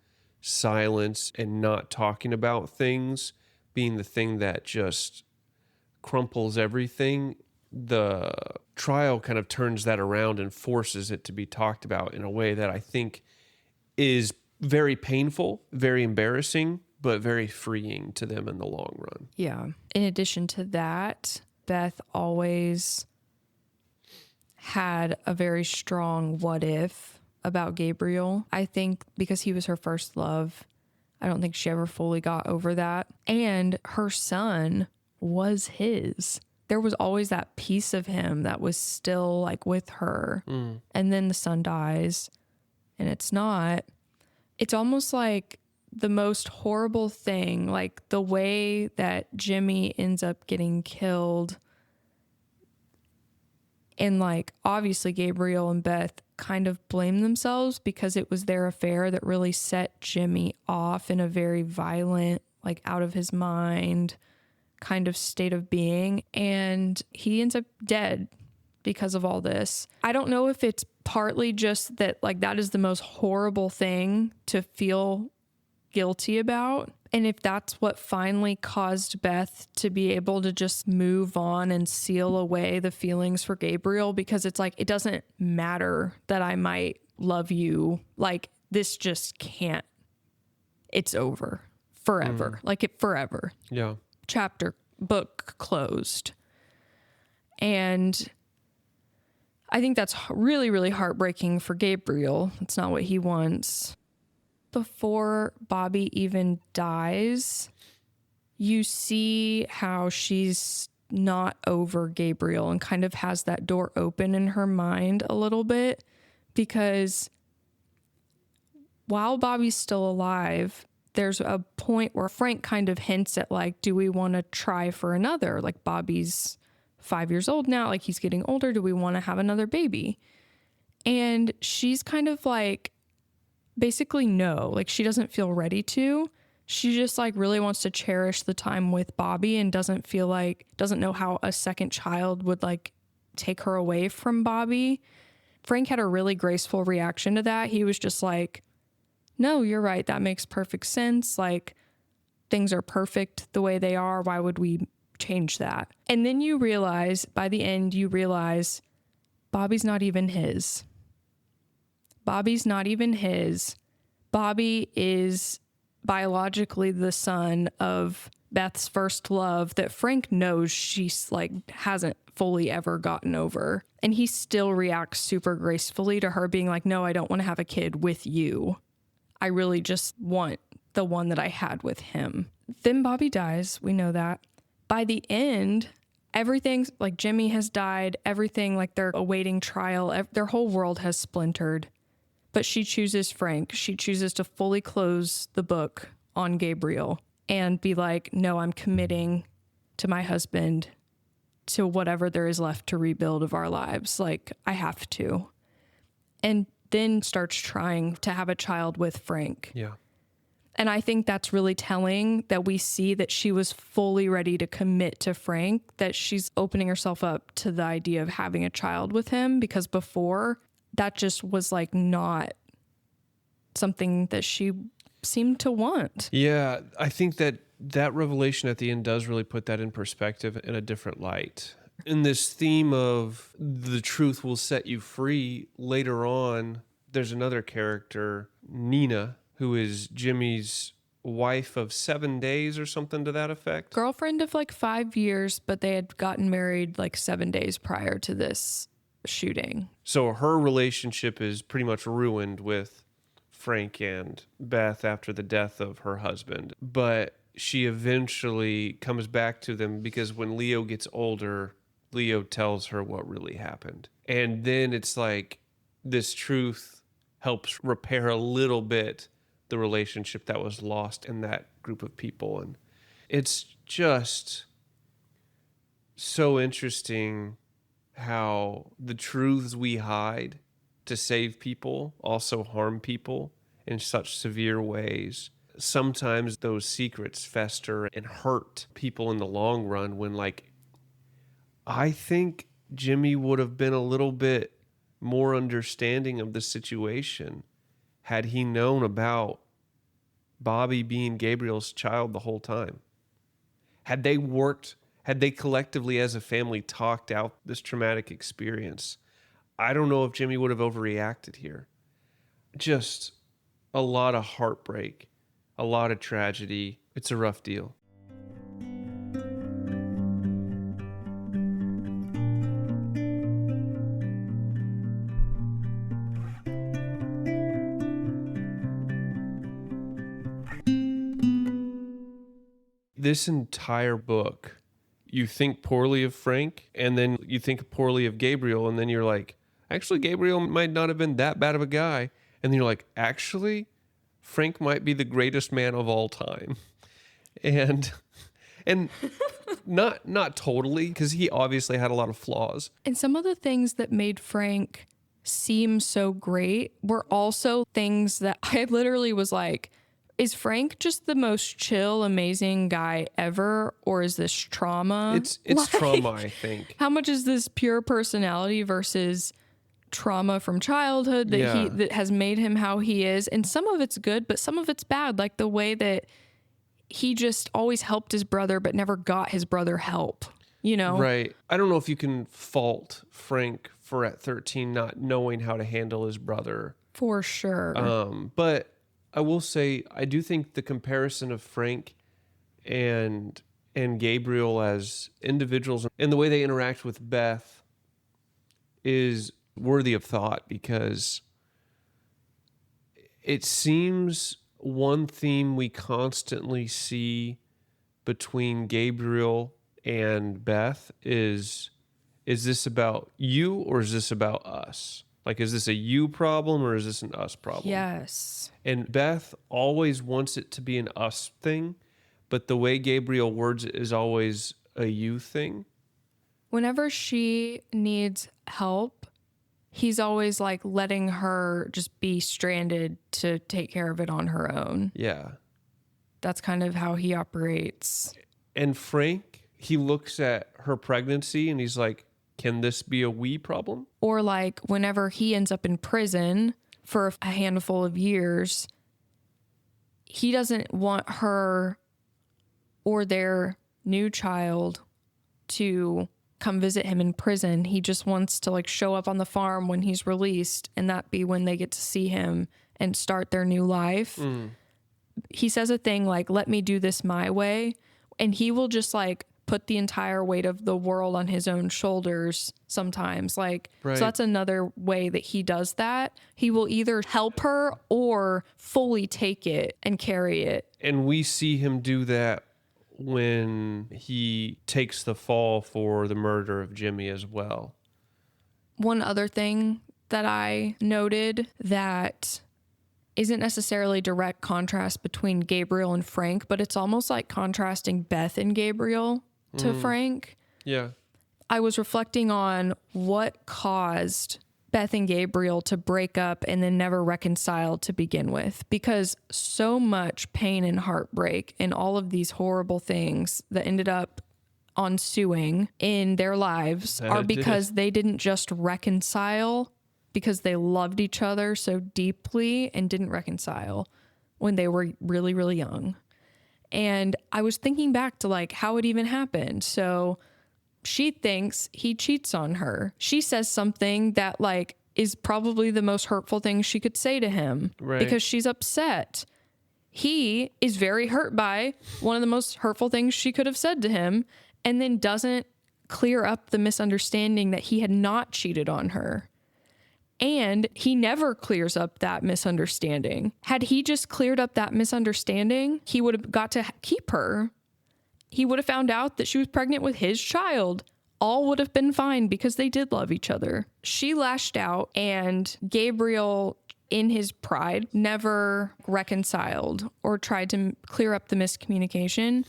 silence and not talking about things being the thing that just crumples everything, the trial kind of turns that around and forces it to be talked about in a way that I think is very painful, very embarrassing, but very freeing to them in the long run. Yeah. In addition to that, Beth always had a very strong what if about Gabriel. I think because he was her first love, I don't think she ever fully got over that. And her son was his. There was always that piece of him that was still like with her. And then the son dies and it's not. It's almost like the most horrible thing, like the way that Jimmy ends up getting killed. And like, obviously Gabriel and Beth kind of blame themselves because it was their affair that really set Jimmy off in a very violent, like out of his mind kind of state of being. And he ends up dead because of all this. I don't know if it's partly just that like that is the most horrible thing to feel guilty about, and if that's what finally caused Beth to be able to just move on and seal away the feelings for Gabriel, because it's like, it doesn't matter that I might love you, like this just can't, it's over forever, like it forever. Yeah. Chapter, book closed. And I think that's really, really heartbreaking for Gabriel. It's not what he wants. Before Bobby even dies, you see how she's not over Gabriel and kind of has that door open in her mind a little bit, because while Bobby's still alive, there's a point where Frank kind of hints at like, do we want to try for another? Like Bobby's 5 years old now, like he's getting older. Do we want to have another baby? And she's kind of like, basically no, like she doesn't feel ready to. She just like really wants to cherish the time with Bobby and doesn't know how a second child would like take her away from Bobby. Frank had a really graceful reaction to that. He was just like, no, you're right. That makes perfect sense. Like things are perfect the way they are. Why would we change that? And then you realize, by the end, Bobby's not even his. Bobby's not even his. Bobby is biologically the son of Beth's first love that Frank knows she's like hasn't fully ever gotten over. And he still reacts super gracefully to her being like, no, I don't want to have a kid with you. I really just want the one that I had with him. Then Bobby dies. We know that. By the end, everything's like Jimmy has died. Everything, like they're awaiting trial. Their whole world has splintered. But she chooses Frank. She chooses to fully close the book on Gabriel. and be like, no, I'm committing to my husband, to whatever there is left to rebuild of our lives. Like, I have to. And then starts trying to have a child with Frank. Yeah. And I think that's really telling, that we see that she was fully ready to commit to Frank, that she's opening herself up to the idea of having a child with him, because before that just was like not something that she seemed to want. Yeah, I think that revelation at the end does really put that in perspective in a different light. In this theme of the truth will set you free, later on, there's another character, Nina, who is Jimmy's wife of 7 days or something to that effect. Girlfriend of like 5 years, but they had gotten married like 7 days prior to this shooting. So her relationship is pretty much ruined with Frank and Beth after the death of her husband. But she eventually comes back to them because when Leo gets older, Leo tells her what really happened. And then it's like this truth helps repair a little bit the relationship that was lost in that group of people. And it's just so interesting how the truths we hide to save people also harm people in such severe ways. Sometimes those secrets fester and hurt people in the long run when, like, I think Jimmy would have been a little bit more understanding of the situation had he known about Bobby being Gabriel's child the whole time. Had they collectively as a family talked out this traumatic experience, I don't know if Jimmy would have overreacted here. Just a lot of heartbreak, a lot of tragedy. It's a rough deal. This entire book, you think poorly of Frank, and then you think poorly of Gabriel, and then you're like, actually, Gabriel might not have been that bad of a guy. And then you're like, actually, Frank might be the greatest man of all time. And not totally, because he obviously had a lot of flaws. And some of the things that made Frank seem so great were also things that I literally was like, is Frank just the most chill, amazing guy ever, or is this trauma? It's trauma, I think. How much is this pure personality versus trauma from childhood that has made him how he is? And some of it's good, but some of it's bad, like the way that he just always helped his brother but never got his brother help, you know? Right. I don't know if you can fault Frank for at 13 not knowing how to handle his brother. For sure. But I will say, I do think the comparison of Frank and Gabriel as individuals and the way they interact with Beth is worthy of thought, because it seems one theme we constantly see between Gabriel and Beth is this about you or is this about us? Like, is this a you problem or is this an us problem? Yes. And Beth always wants it to be an us thing, but the way Gabriel words it is always a you thing. Whenever she needs help, he's always like letting her just be stranded to take care of it on her own. Yeah. That's kind of how he operates. And Frank, he looks at her pregnancy and he's like, can this be a we problem? Or like whenever he ends up in prison for a handful of years, he doesn't want her or their new child to come visit him in prison. He just wants to like show up on the farm when he's released, and that be when they get to see him and start their new life. He says a thing like, let me do this my way. And he will just like put the entire weight of the world on his own shoulders sometimes. Like, right. So that's another way that he does that. He will either help her or fully take it and carry it. And we see him do that when he takes the fall for the murder of Jimmy as well. One other thing that I noted that isn't necessarily direct contrast between Gabriel and Frank, but it's almost like contrasting Beth and Gabriel to Frank. Yeah. I was reflecting on what caused Beth and Gabriel to break up and then never reconcile to begin with, because so much pain and heartbreak and all of these horrible things that ended up ensuing in their lives are because they didn't just reconcile because they loved each other so deeply and didn't reconcile when they were really, really young. And I was thinking back to like how it even happened. So she thinks he cheats on her. She says something that like is probably the most hurtful thing she could say to him because she's upset. He is very hurt by one of the most hurtful things she could have said to him, and then doesn't clear up the misunderstanding that he had not cheated on her. And he never clears up that misunderstanding. Had he just cleared up that misunderstanding, he would have got to keep her. He would have found out that she was pregnant with his child. All would have been fine because they did love each other. She lashed out, and Gabriel, in his pride, never reconciled or tried to clear up the miscommunication.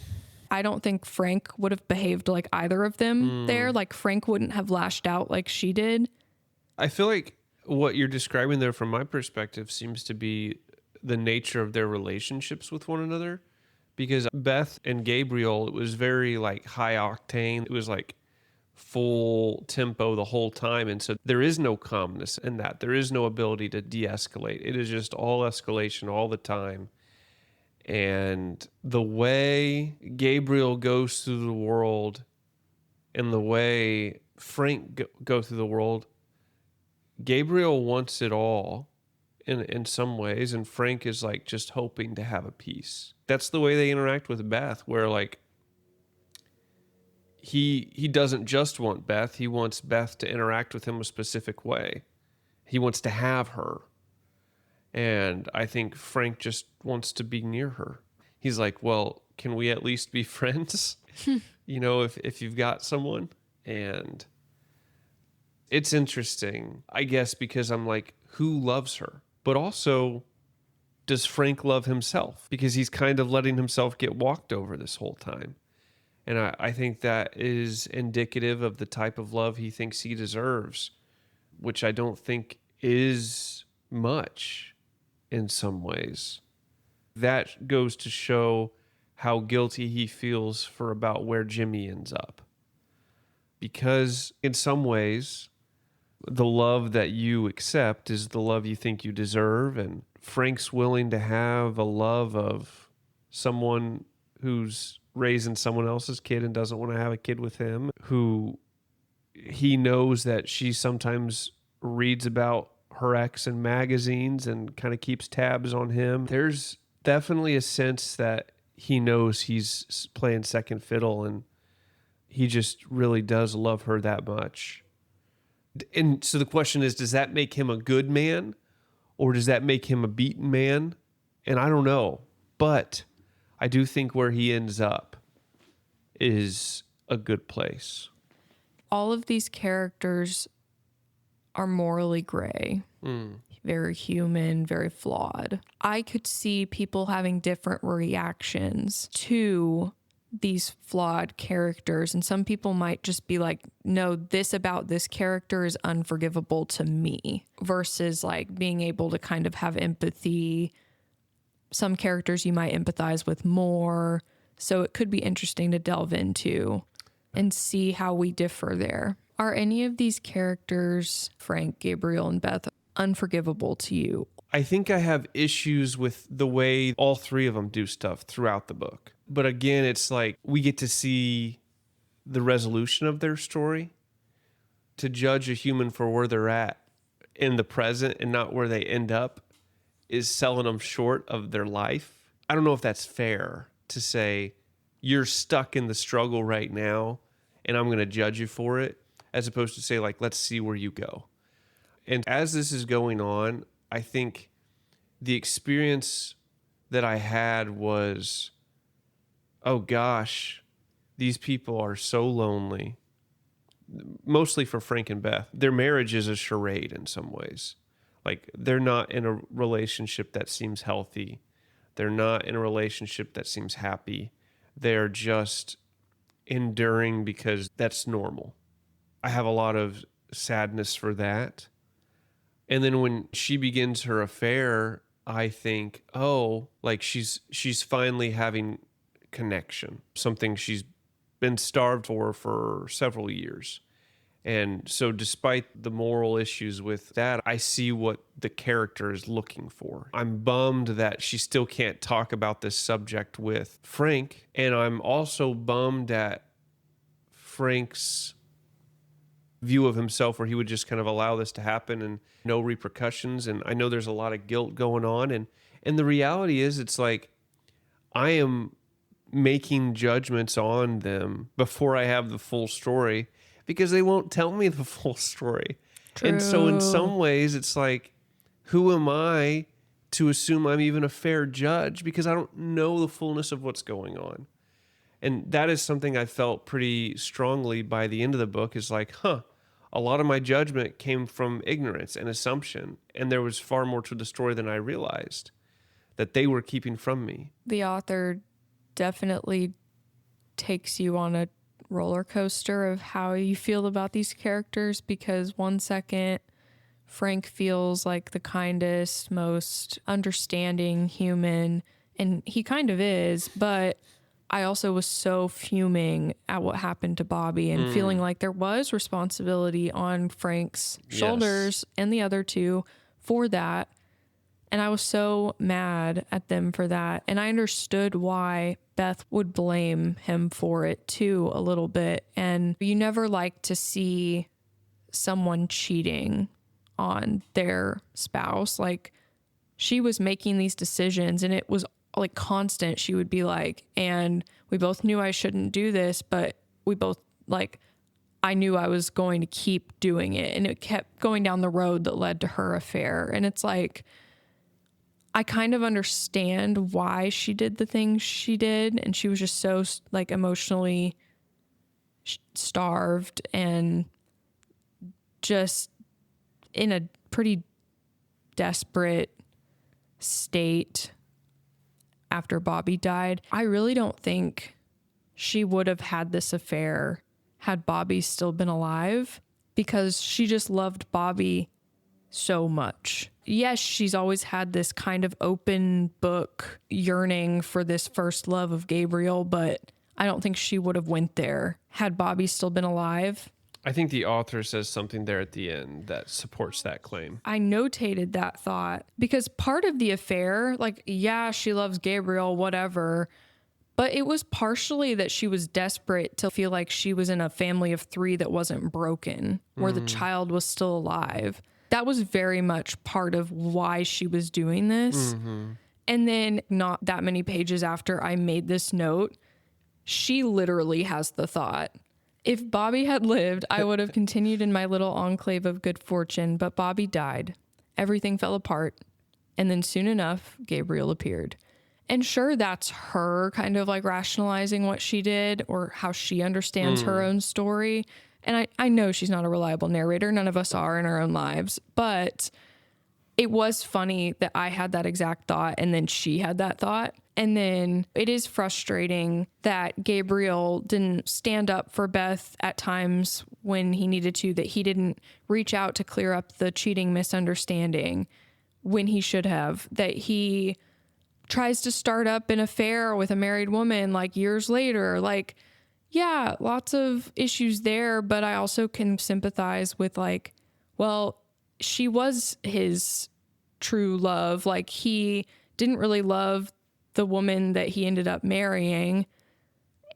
I don't think Frank would have behaved like either of them there. Like Frank wouldn't have lashed out like she did. I feel like what you're describing there from my perspective seems to be the nature of their relationships with one another. Because Beth and Gabriel, it was very like high octane. It was like full tempo the whole time. And so there is no calmness in that. There is no ability to de-escalate. It is just all escalation all the time. And the way Gabriel goes through the world and the way Frank goes through the world, Gabriel wants it all in some ways, and Frank is like just hoping to have a peace. That's the way they interact with Beth, where like he doesn't just want Beth, he wants Beth to interact with him a specific way. He wants to have her. And I think Frank just wants to be near her. He's like, well, can we at least be friends? You know, if you've got someone. And it's interesting, I guess, because I'm like, who loves her? But also, does Frank love himself? Because he's kind of letting himself get walked over this whole time. And I think that is indicative of the type of love he thinks he deserves, which I don't think is much in some ways. That goes to show how guilty he feels for about where Jimmy ends up. Because in some ways, the love that you accept is the love you think you deserve. And Frank's willing to have a love of someone who's raising someone else's kid and doesn't want to have a kid with him, who he knows that she sometimes reads about her ex in magazines and kind of keeps tabs on him. There's definitely a sense that he knows he's playing second fiddle, and he just really does love her that much. And so the question is, does that make him a good man, or does that make him a beaten man? And I don't know, but I do think where he ends up is a good place. All of these characters are morally gray, very human, very flawed. I could see people having different reactions to these flawed characters, and some people might just be like, no, this about this character is unforgivable to me, versus like being able to kind of have empathy. Some characters you might empathize with more, so it could be interesting to delve into and see how we differ there. Are any of these characters, Frank, Gabriel, and Beth, unforgivable to you? I think I have issues with the way all three of them do stuff throughout the book. But again, it's like we get to see the resolution of their story. To judge a human for where they're at in the present and not where they end up is selling them short of their life. I don't know if that's fair to say you're stuck in the struggle right now and I'm going to judge you for it, as opposed to say, like, let's see where you go. And as this is going on, I think the experience that I had was, oh gosh, these people are so lonely. Mostly for Frank and Beth. Their marriage is a charade in some ways. Like, they're not in a relationship that seems healthy. They're not in a relationship that seems happy. They're just enduring because that's normal. I have a lot of sadness for that. And then when she begins her affair, I think, oh, like she's finally having connection, something she's been starved for several years. And so despite the moral issues with that, I see what the character is looking for. I'm bummed that she still can't talk about this subject with Frank. And I'm also bummed at Frank's view of himself, where he would just kind of allow this to happen and no repercussions. And I know there's a lot of guilt going on. And the reality is, it's like, I am making judgments on them before I have the full story, because they won't tell me the full story. True. And so in some ways, it's like, who am I to assume I'm even a fair judge, because I don't know the fullness of what's going on. And that is something I felt pretty strongly by the end of the book, is like, a lot of my judgment came from ignorance and assumption. And there was far more to the story than I realized that they were keeping from me. The author definitely takes you on a roller coaster of how you feel about these characters, because one second Frank feels like the kindest, most understanding human, and he kind of is, but I also was so fuming at what happened to Bobby and feeling like there was responsibility on Frank's shoulders and the other two for that. And I was so mad at them for that. And I understood why Beth would blame him for it too, a little bit. And you never like to see someone cheating on their spouse. Like, she was making these decisions, and it was like constant. She would be like, and we both knew I shouldn't do this, but we both, like, I knew I was going to keep doing it. And it kept going down the road that led to her affair. And it's like, I kind of understand why she did the things she did. And she was just so, like, emotionally starved and just in a pretty desperate state after Bobby died. I really don't think she would have had this affair had Bobby still been alive, because she just loved Bobby so much. Yes, she's always had this kind of open book yearning for this first love of Gabriel, but I don't think she would have went there had Bobby still been alive. I think the author says something there at the end that supports that claim. I notated that thought because part of the affair, like, yeah, she loves Gabriel, whatever, but it was partially that she was desperate to feel like she was in a family of three that wasn't broken, where the child was still alive. That was very much part of why she was doing this. And then not that many pages after I made this note, she literally has the thought, if Bobby had lived, I would have continued in my little enclave of good fortune, but Bobby died. Everything fell apart. And then soon enough, Gabriel appeared. And sure, that's her kind of like rationalizing what she did or how she understands her own story. And I know she's not a reliable narrator. None of us are in our own lives. But it was funny that I had that exact thought and then she had that thought. And then it is frustrating that Gabriel didn't stand up for Beth at times when he needed to, that he didn't reach out to clear up the cheating misunderstanding when he should have, that he tries to start up an affair with a married woman like years later. Like, yeah, lots of issues there, but I also can sympathize with, like, well, she was his true love. Like, he didn't really love the woman that he ended up marrying,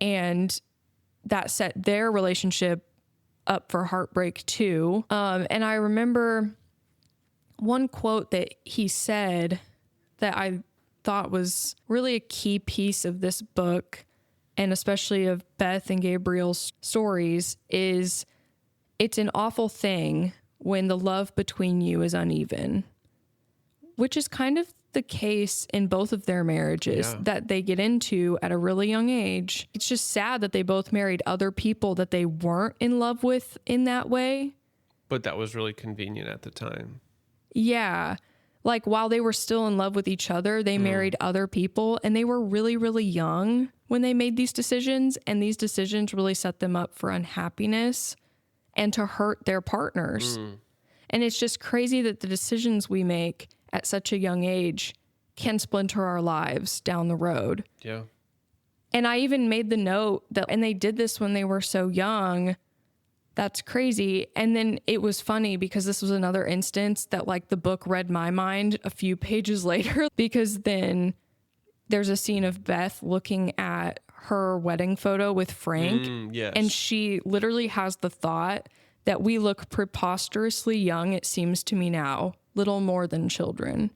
and that set their relationship up for heartbreak too. And I remember one quote that he said that I thought was really a key piece of this book, and especially of Beth and Gabriel's stories, is it's an awful thing when the love between you is uneven, which is kind of the case in both of their marriages that they get into at a really young age. It's just sad that they both married other people that they weren't in love with in that way. But that was really convenient at the time. Yeah. Like while they were still in love with each other, they married other people, and they were really, really young when they made these decisions. And these decisions really set them up for unhappiness and to hurt their partners. And it's just crazy that the decisions we make at such a young age can splinter our lives down the road. Yeah. And I even made the note that, and they did this when they were so young. That's crazy. And then it was funny because this was another instance that like the book read my mind a few pages later, because then there's a scene of Beth looking at her wedding photo with Frank. Yes. And she literally has the thought that we look preposterously young, it seems to me now, little more than children.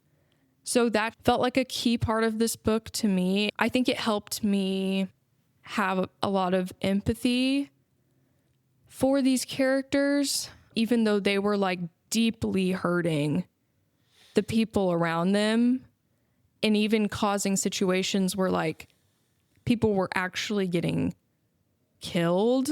So that felt like a key part of this book to me. I think it helped me have a lot of empathy for these characters, even though they were like deeply hurting the people around them and even causing situations where like people were actually getting killed.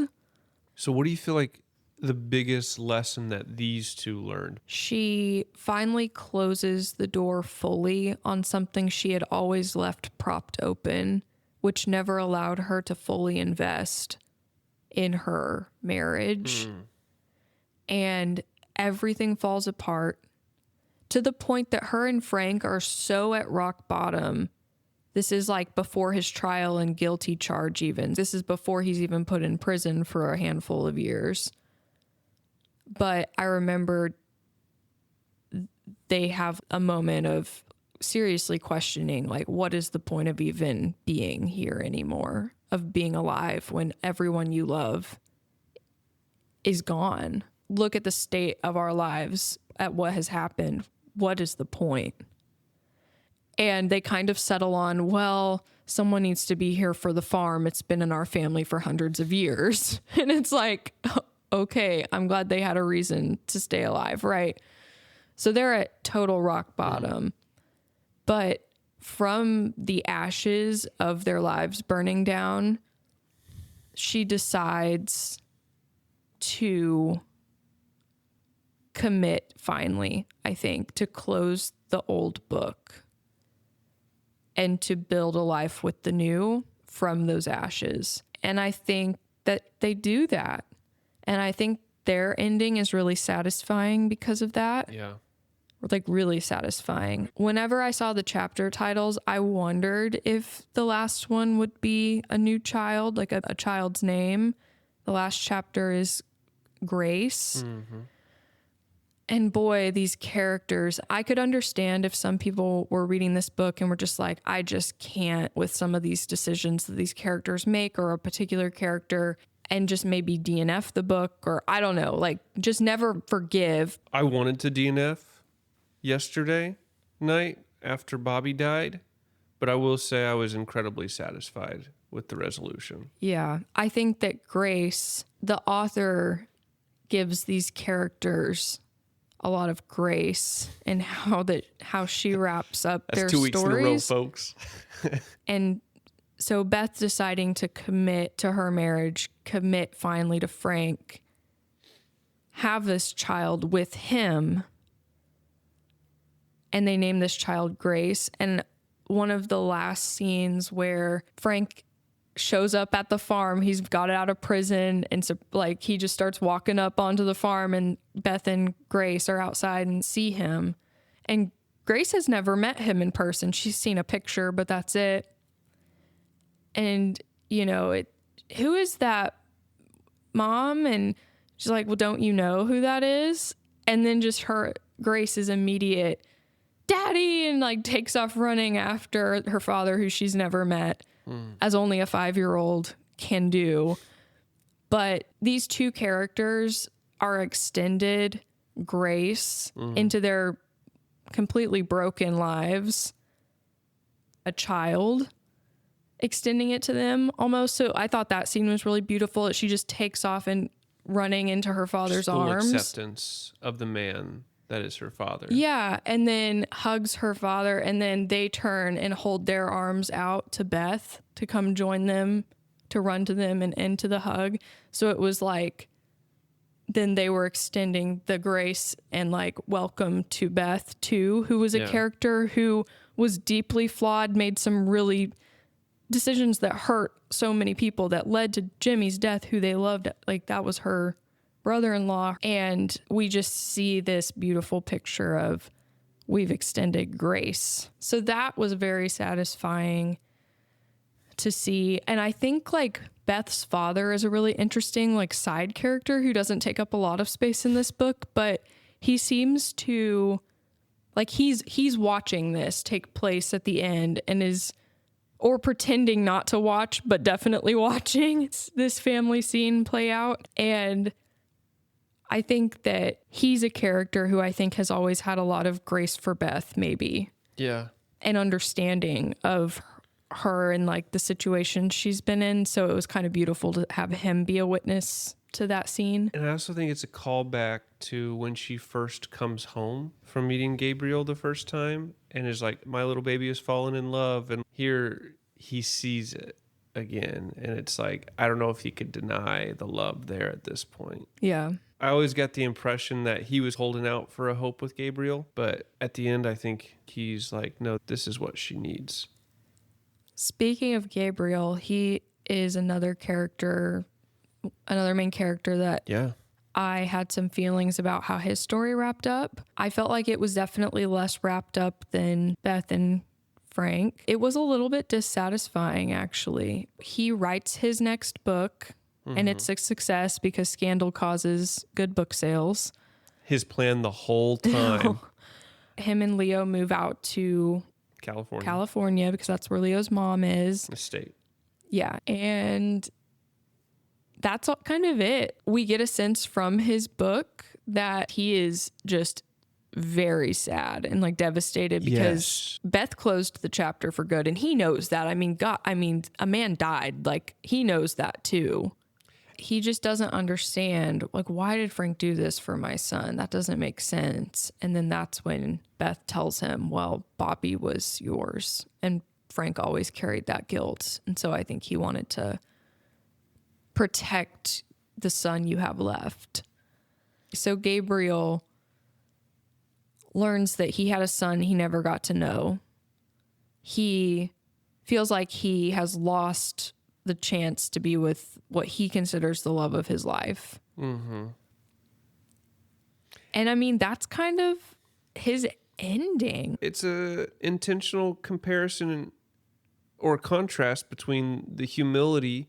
So what do you feel like the biggest lesson that these two learned? She finally closes the door fully on something she had always left propped open, which never allowed her to fully invest in her marriage. And everything falls apart to the point that her and Frank are so at rock bottom. This is like before his trial and guilty charge even. This is before he's even put in prison for a handful of years. But I remember they have a moment of seriously questioning, like, what is the point of even being here anymore, of being alive when everyone you love is gone? Look at the state of our lives, at what has happened. What is the point? And they kind of settle on, well, someone needs to be here for the farm. It's been in our family for hundreds of years. And it's like, okay, I'm glad they had a reason to stay alive, right? So they're at total rock bottom. But from the ashes of their lives burning down, she decides to commit finally, I think, to close the old book and to build a life with the new from those ashes. And I think that they do that. And I think their ending is really satisfying because of that. Yeah. Like really satisfying. Whenever I saw the chapter titles, I wondered if the last one would be a new child, like a child's name. The last chapter is Grace. And boy, these characters, I could understand if some people were reading this book and were just like, I just can't with some of these decisions that these characters make, or a particular character, and just maybe DNF the book, or I don't know, like just never forgive. I wanted to DNF yesterday night after Bobby died, but I will say I was incredibly satisfied with the resolution. Yeah, I think that Grace, the author, gives these characters a lot of grace in how she wraps up That's their 2 weeks stories. in a row, folks. And so Beth deciding to commit to her marriage, commit finally to Frank, have this child with him, and they name this child Grace. And one of the last scenes where Frank shows up at the farm, he's got out of prison, and so like he just starts walking up onto the farm, and Beth and Grace are outside and see him. And Grace has never met him in person. She's seen a picture, but that's it. And, you know, who is that, Mom? And she's like, well, don't you know who that is? And then just Grace's immediate, Daddy, and like takes off running after her father, who she's never met, as only a 5-year-old can do. But these two characters are extended grace into their completely broken lives. A child extending it to them almost. So I thought that scene was really beautiful. She just takes off and running into her father's Full arms. acceptance of the man that is her father. Yeah, and then hugs her father, and then they turn and hold their arms out to Beth to come join them, to run to them and into the hug. So it was like then they were extending the grace and like welcome to Beth too, who was a character who was deeply flawed, made some really decisions that hurt so many people that led to Jimmy's death, who they loved. Like that was her brother-in-law. And we just see this beautiful picture of we've extended grace. So that was very satisfying to see. And I think like Beth's father is a really interesting like side character who doesn't take up a lot of space in this book, but he seems to like he's watching this take place at the end and is or pretending not to watch, but definitely watching this family scene play out. And I think that he's a character who I think has always had a lot of grace for Beth, maybe. Yeah. And understanding of her and like the situation she's been in. So it was kind of beautiful to have him be a witness to that scene. And I also think it's a callback to when she first comes home from meeting Gabriel the first time and is like, my little baby has fallen in love. And here he sees it again. And it's like, I don't know if he could deny the love there at this point. Yeah. I always got the impression that he was holding out for a hope with Gabriel. But at the end, I think he's like, no, this is what she needs. Speaking of Gabriel, he is another main character that I had some feelings about how his story wrapped up. I felt like it was definitely less wrapped up than Beth and Frank. It was a little bit dissatisfying, actually. He writes his next book, and it's a success because scandal causes good book sales. His plan the whole time. Him and Leo move out to California because that's where Leo's mom is. The state. Yeah, and that's kind of it. We get a sense from his book that he is just very sad and like devastated because Beth closed the chapter for good, and he knows that. I mean, a man died. Like, he knows that too. He just doesn't understand, like, why did Frank do this for my son? That doesn't make sense. And then that's when Beth tells him, well, Bobby was yours. And Frank always carried that guilt. And so I think he wanted to protect the son you have left. So Gabriel learns that he had a son he never got to know. He feels like he has lost the chance to be with what he considers the love of his life. Mm-hmm. And I mean, that's kind of his ending. It's a intentional comparison or contrast between the humility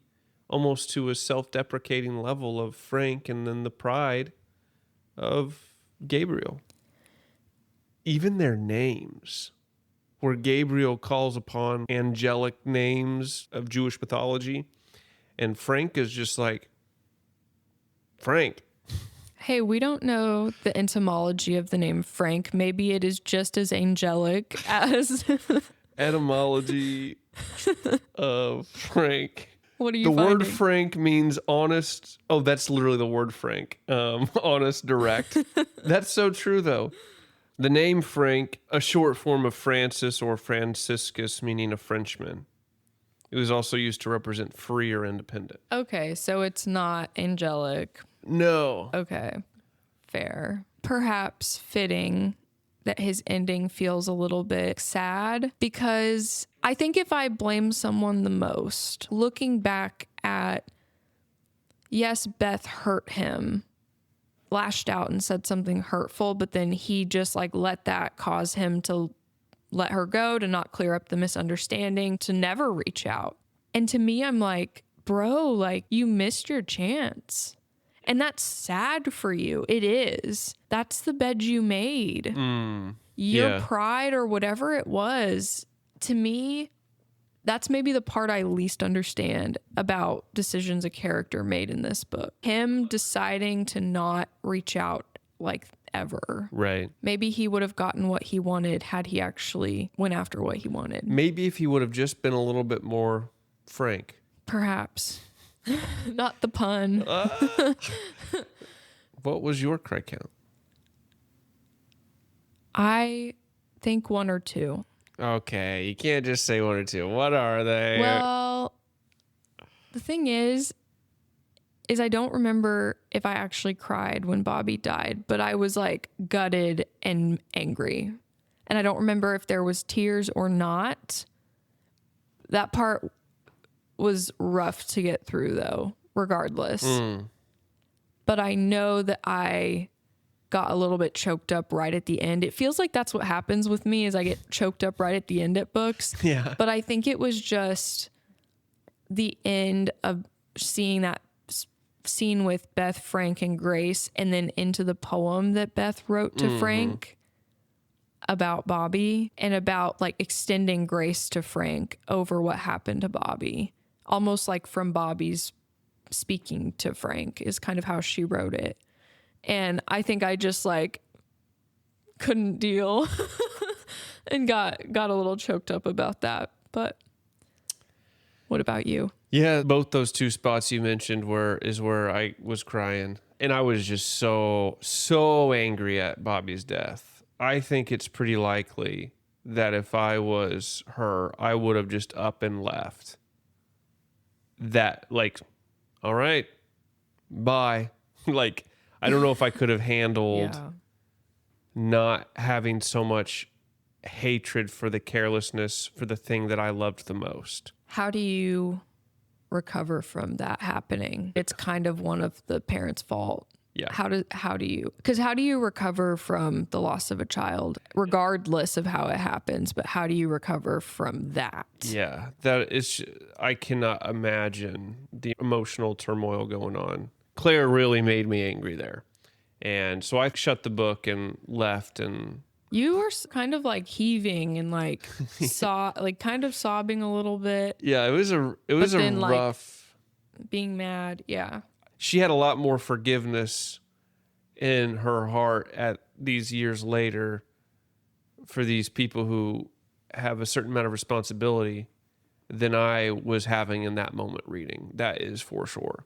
almost to a self-deprecating level of Frank and then the pride of Gabriel. Even their names, where Gabriel calls upon angelic names of Jewish mythology, and Frank is just like, Frank. Hey, we don't know the etymology of the name Frank. Maybe it is just as angelic as... Etymology of Frank. What are you The finding? word Frank means honest. Oh, that's literally the word Frank. Honest, direct. That's so true, though. The name Frank, a short form of Francis or Franciscus, meaning a Frenchman. It was also used to represent free or independent. Okay, so it's not angelic. No. Okay, fair. Perhaps fitting that his ending feels a little bit sad, because I think if I blame someone the most, looking back at, yes, Beth hurt him, lashed out and said something hurtful, but then he just like let that cause him to let her go, to not clear up the misunderstanding, to never reach out. And to me, I'm like, bro, like, you missed your chance. And that's sad for you. It is. That's the bed you made. Your pride or whatever it was, to me, that's maybe the part I least understand about decisions a character made in this book. Him deciding to not reach out like ever. Right. Maybe he would have gotten what he wanted had he actually went after what he wanted. Maybe if he would have just been a little bit more frank. Perhaps. Not the pun. What was your cry count? I think 1 or 2. Okay, you can't just say 1 or 2. What are they? Well, the thing is is I don't remember if I actually cried when Bobby died, but I was like gutted and angry. And I don't remember if there was tears or not. That part was rough to get through though, regardless. But I know that I got a little bit choked up right at the end. It feels like that's what happens with me is I get choked up right at the end at books. Yeah. But I think it was just the end of seeing that scene with Beth, Frank, and Grace, and then into the poem that Beth wrote to Frank about Bobby and about like extending grace to Frank over what happened to Bobby. Almost like from Bobby's speaking to Frank is kind of how she wrote it. And I think I just like couldn't deal and got a little choked up about that. But what about you? Yeah, both those two spots you mentioned is where I was crying. And I was just so angry at Bobby's death. I think it's pretty likely that if I was her, I would have just up and left. That, like, all right, bye. Like, I don't know if I could have handled not having so much hatred for the carelessness for the thing that I loved the most. How do you recover from that happening? It's kind of one of the parents' fault. Yeah. How do you recover from the loss of a child, regardless of how it happens, but how do you recover from that? Yeah, I cannot imagine the emotional turmoil going on. Clare really made me angry there. And so I shut the book and left, and you were kind of like heaving and like kind of sobbing a little bit. Yeah, it was a rough, like, being mad. Yeah. She had a lot more forgiveness in her heart at these years later for these people who have a certain amount of responsibility than I was having in that moment reading. That is for sure.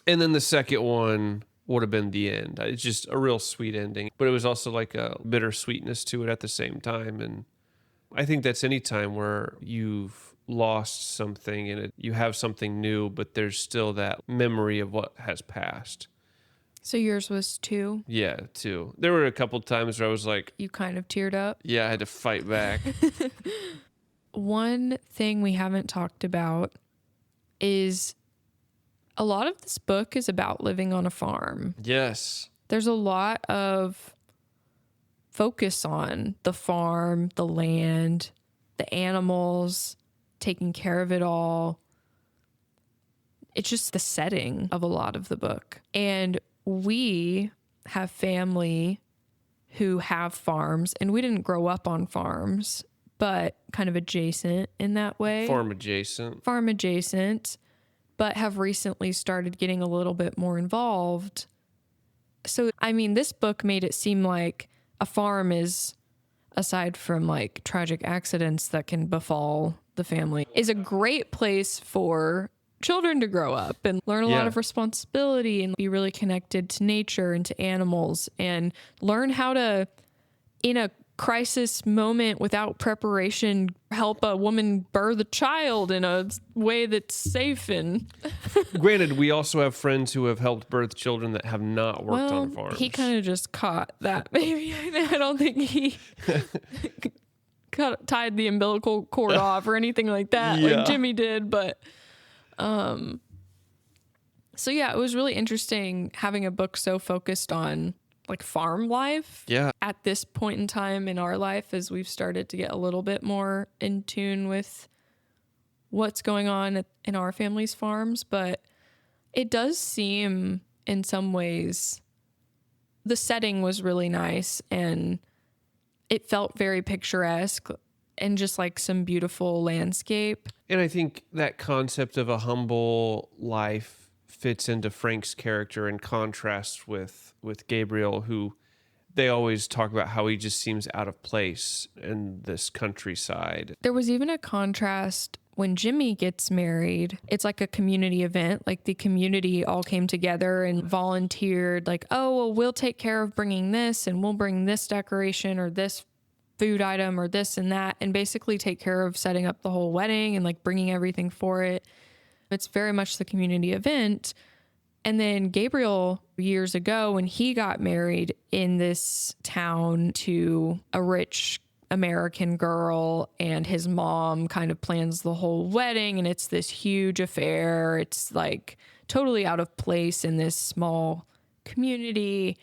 And then the second one would have been the end. It's just a real sweet ending, but it was also like a bittersweetness to it at the same time. And I think that's any time where you've lost something and you have something new, but there's still that memory of what has passed. So yours was 2? Yeah, 2. There were a couple times where I was like, you kind of teared up? Yeah, I had to fight back. One thing we haven't talked about is a lot of this book is about living on a farm. Yes. There's a lot of focus on the farm, the land, the animals, taking care of it all. It's just the setting of a lot of the book. And we have family who have farms, and we didn't grow up on farms, but kind of adjacent in that way. Farm adjacent, but have recently started getting a little bit more involved. So, I mean, this book made it seem like a farm is, aside from like tragic accidents that can befall the family, is a great place for children to grow up and learn a lot of responsibility and be really connected to nature and to animals and learn how to, in a crisis moment without preparation, help a woman birth a child in a way that's safe. And granted, we also have friends who have helped birth children that have not worked on farms. He kind of just caught that maybe. I don't think he tied the umbilical cord off or anything like that like Jimmy did, but so yeah, it was really interesting having a book so focused on like farm life at this point in time in our life, as we've started to get a little bit more in tune with what's going on in our family's farms. But it does seem in some ways the setting was really nice and it felt very picturesque and just like some beautiful landscape. And I think that concept of a humble life fits into Frank's character in contrast with Gabriel, who they always talk about how he just seems out of place in this countryside. There was even a contrast when Jimmy gets married. It's like a community event, like the community all came together and volunteered, like, oh, well, we'll take care of bringing this and we'll bring this decoration or this food item or this and that, and basically take care of setting up the whole wedding and like bringing everything for it. It's very much the community event. And then Gabriel, years ago, when he got married in this town to a rich American girl, and his mom kind of plans the whole wedding, and it's this huge affair. It's like totally out of place in this small community.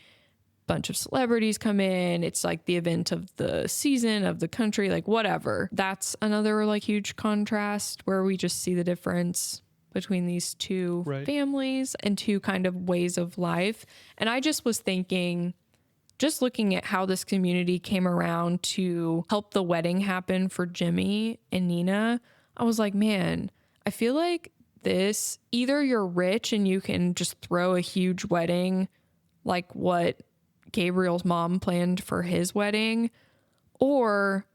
Bunch of celebrities come in. It's like the event of the season, of the country, like whatever. That's another like huge contrast where we just see the difference between these two families and two kind of ways of life. And I just was thinking, just looking at how this community came around to help the wedding happen for Jimmy and Nina, I was like, man, I feel like this, either you're rich and you can just throw a huge wedding like what Gabriel's mom planned for his wedding, or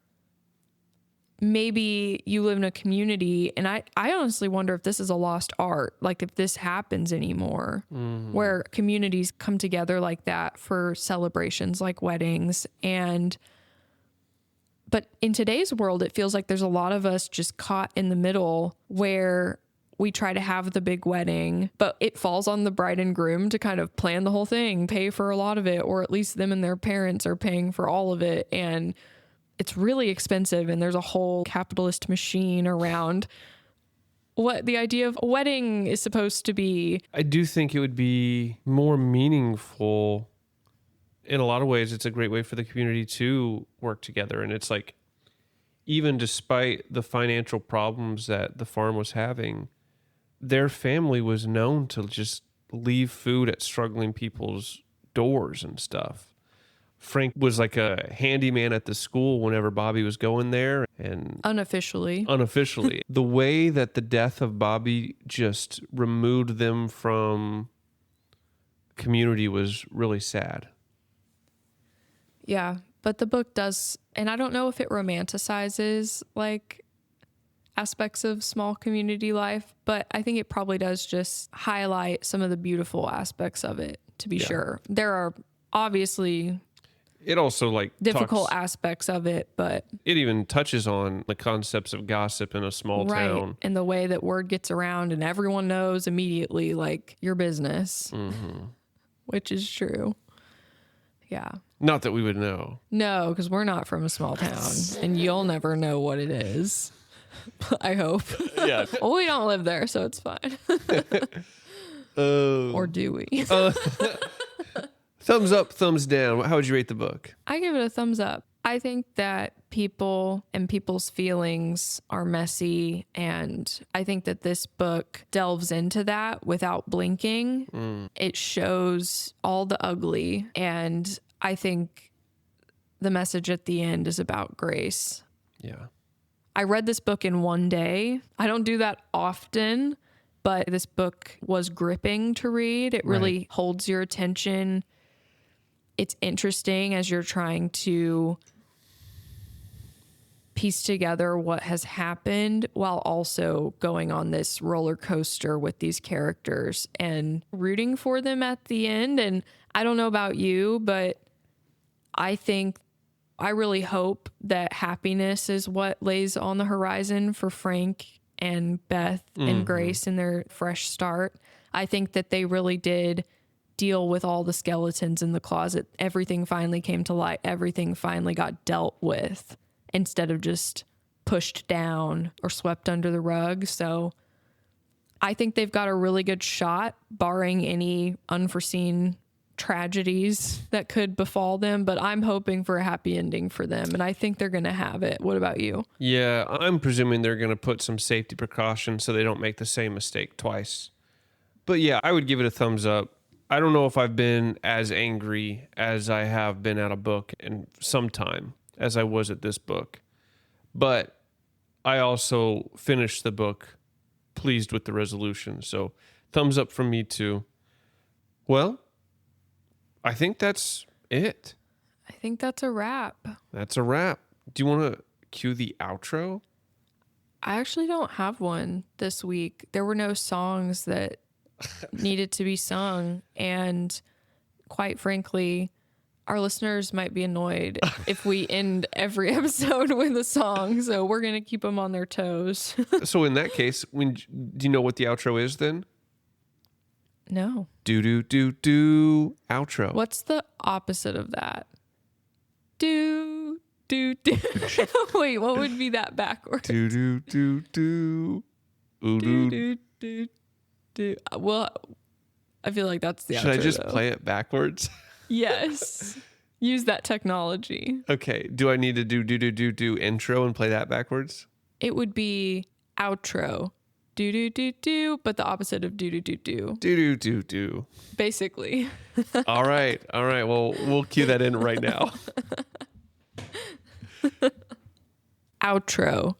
maybe you live in a community, and I honestly wonder if this is a lost art, like if this happens anymore, where communities come together like that for celebrations like weddings. But in today's world, it feels like there's a lot of us just caught in the middle where we try to have the big wedding, but it falls on the bride and groom to kind of plan the whole thing, pay for a lot of it, or at least them and their parents are paying for all of it. And it's really expensive. And there's a whole capitalist machine around what the idea of a wedding is supposed to be. I do think it would be more meaningful. In a lot of ways, it's a great way for the community to work together. And it's like, even despite the financial problems that the farm was having, their family was known to just leave food at struggling people's doors and stuff. Frank was like a handyman at the school whenever Bobby was going there. And unofficially, the way that the death of Bobby just removed them from community was really sad. Yeah, but the book does, and I don't know if it romanticizes like aspects of small community life, but I think it probably does just highlight some of the beautiful aspects of it, to be sure. There are obviously it also like difficult aspects of it, but it even touches on the concepts of gossip in a small town, and the way that word gets around and everyone knows immediately like your business, which is true. Yeah. Not that we would know. No, because we're not from a small town and you'll never know what it is. I hope. Yeah. Well, we don't live there, so it's fine. Or do we? Thumbs up, thumbs down. How would you rate the book? I give it a thumbs up. I think that people and people's feelings are messy, and I think that this book delves into that without blinking. It shows all the ugly, and I think the message at the end is about grace. Yeah. I read this book in one day. I don't do that often, but this book was gripping to read. It really holds your attention. It's interesting as you're trying to piece together what has happened while also going on this roller coaster with these characters and rooting for them at the end. And I don't know about you, but I really hope that happiness is what lays on the horizon for Frank and Beth and Grace in their fresh start. I think that they really did deal with all the skeletons in the closet. Everything finally came to light. Everything finally got dealt with instead of just pushed down or swept under the rug. So I think they've got a really good shot, barring any unforeseen tragedies that could befall them, but I'm hoping for a happy ending for them, and I think they're going to have it. What about you? Yeah, I'm presuming they're going to put some safety precautions so they don't make the same mistake twice. But yeah, I would give it a thumbs up. I don't know if I've been as angry as I have been at a book in some time as I was at this book, but I also finished the book pleased with the resolution. So thumbs up from me too. Well, I think that's it. I think that's a wrap. That's a wrap. Do you want to cue the outro? I actually don't have one this week. There were no songs that needed to be sung. And quite frankly, our listeners might be annoyed if we end every episode with a song. So we're going to keep them on their toes. So in that case, do you know what the outro is then? No. Do do do do. Outro. What's the opposite of that? Do, do, do. Wait, what would be that backwards? Do do do do. Ooh, Do, do. do, do, do. Well, I feel like that's the outro. Should I just though. play it backwards? Yes. Use that technology. Okay. Do I need to do do do do do intro and play that backwards? It would be outro. Do, do, do, do. But the opposite of do, do, do, do. Do do do do. Basically. All right. All right. Well, we'll cue that in right now. Outro.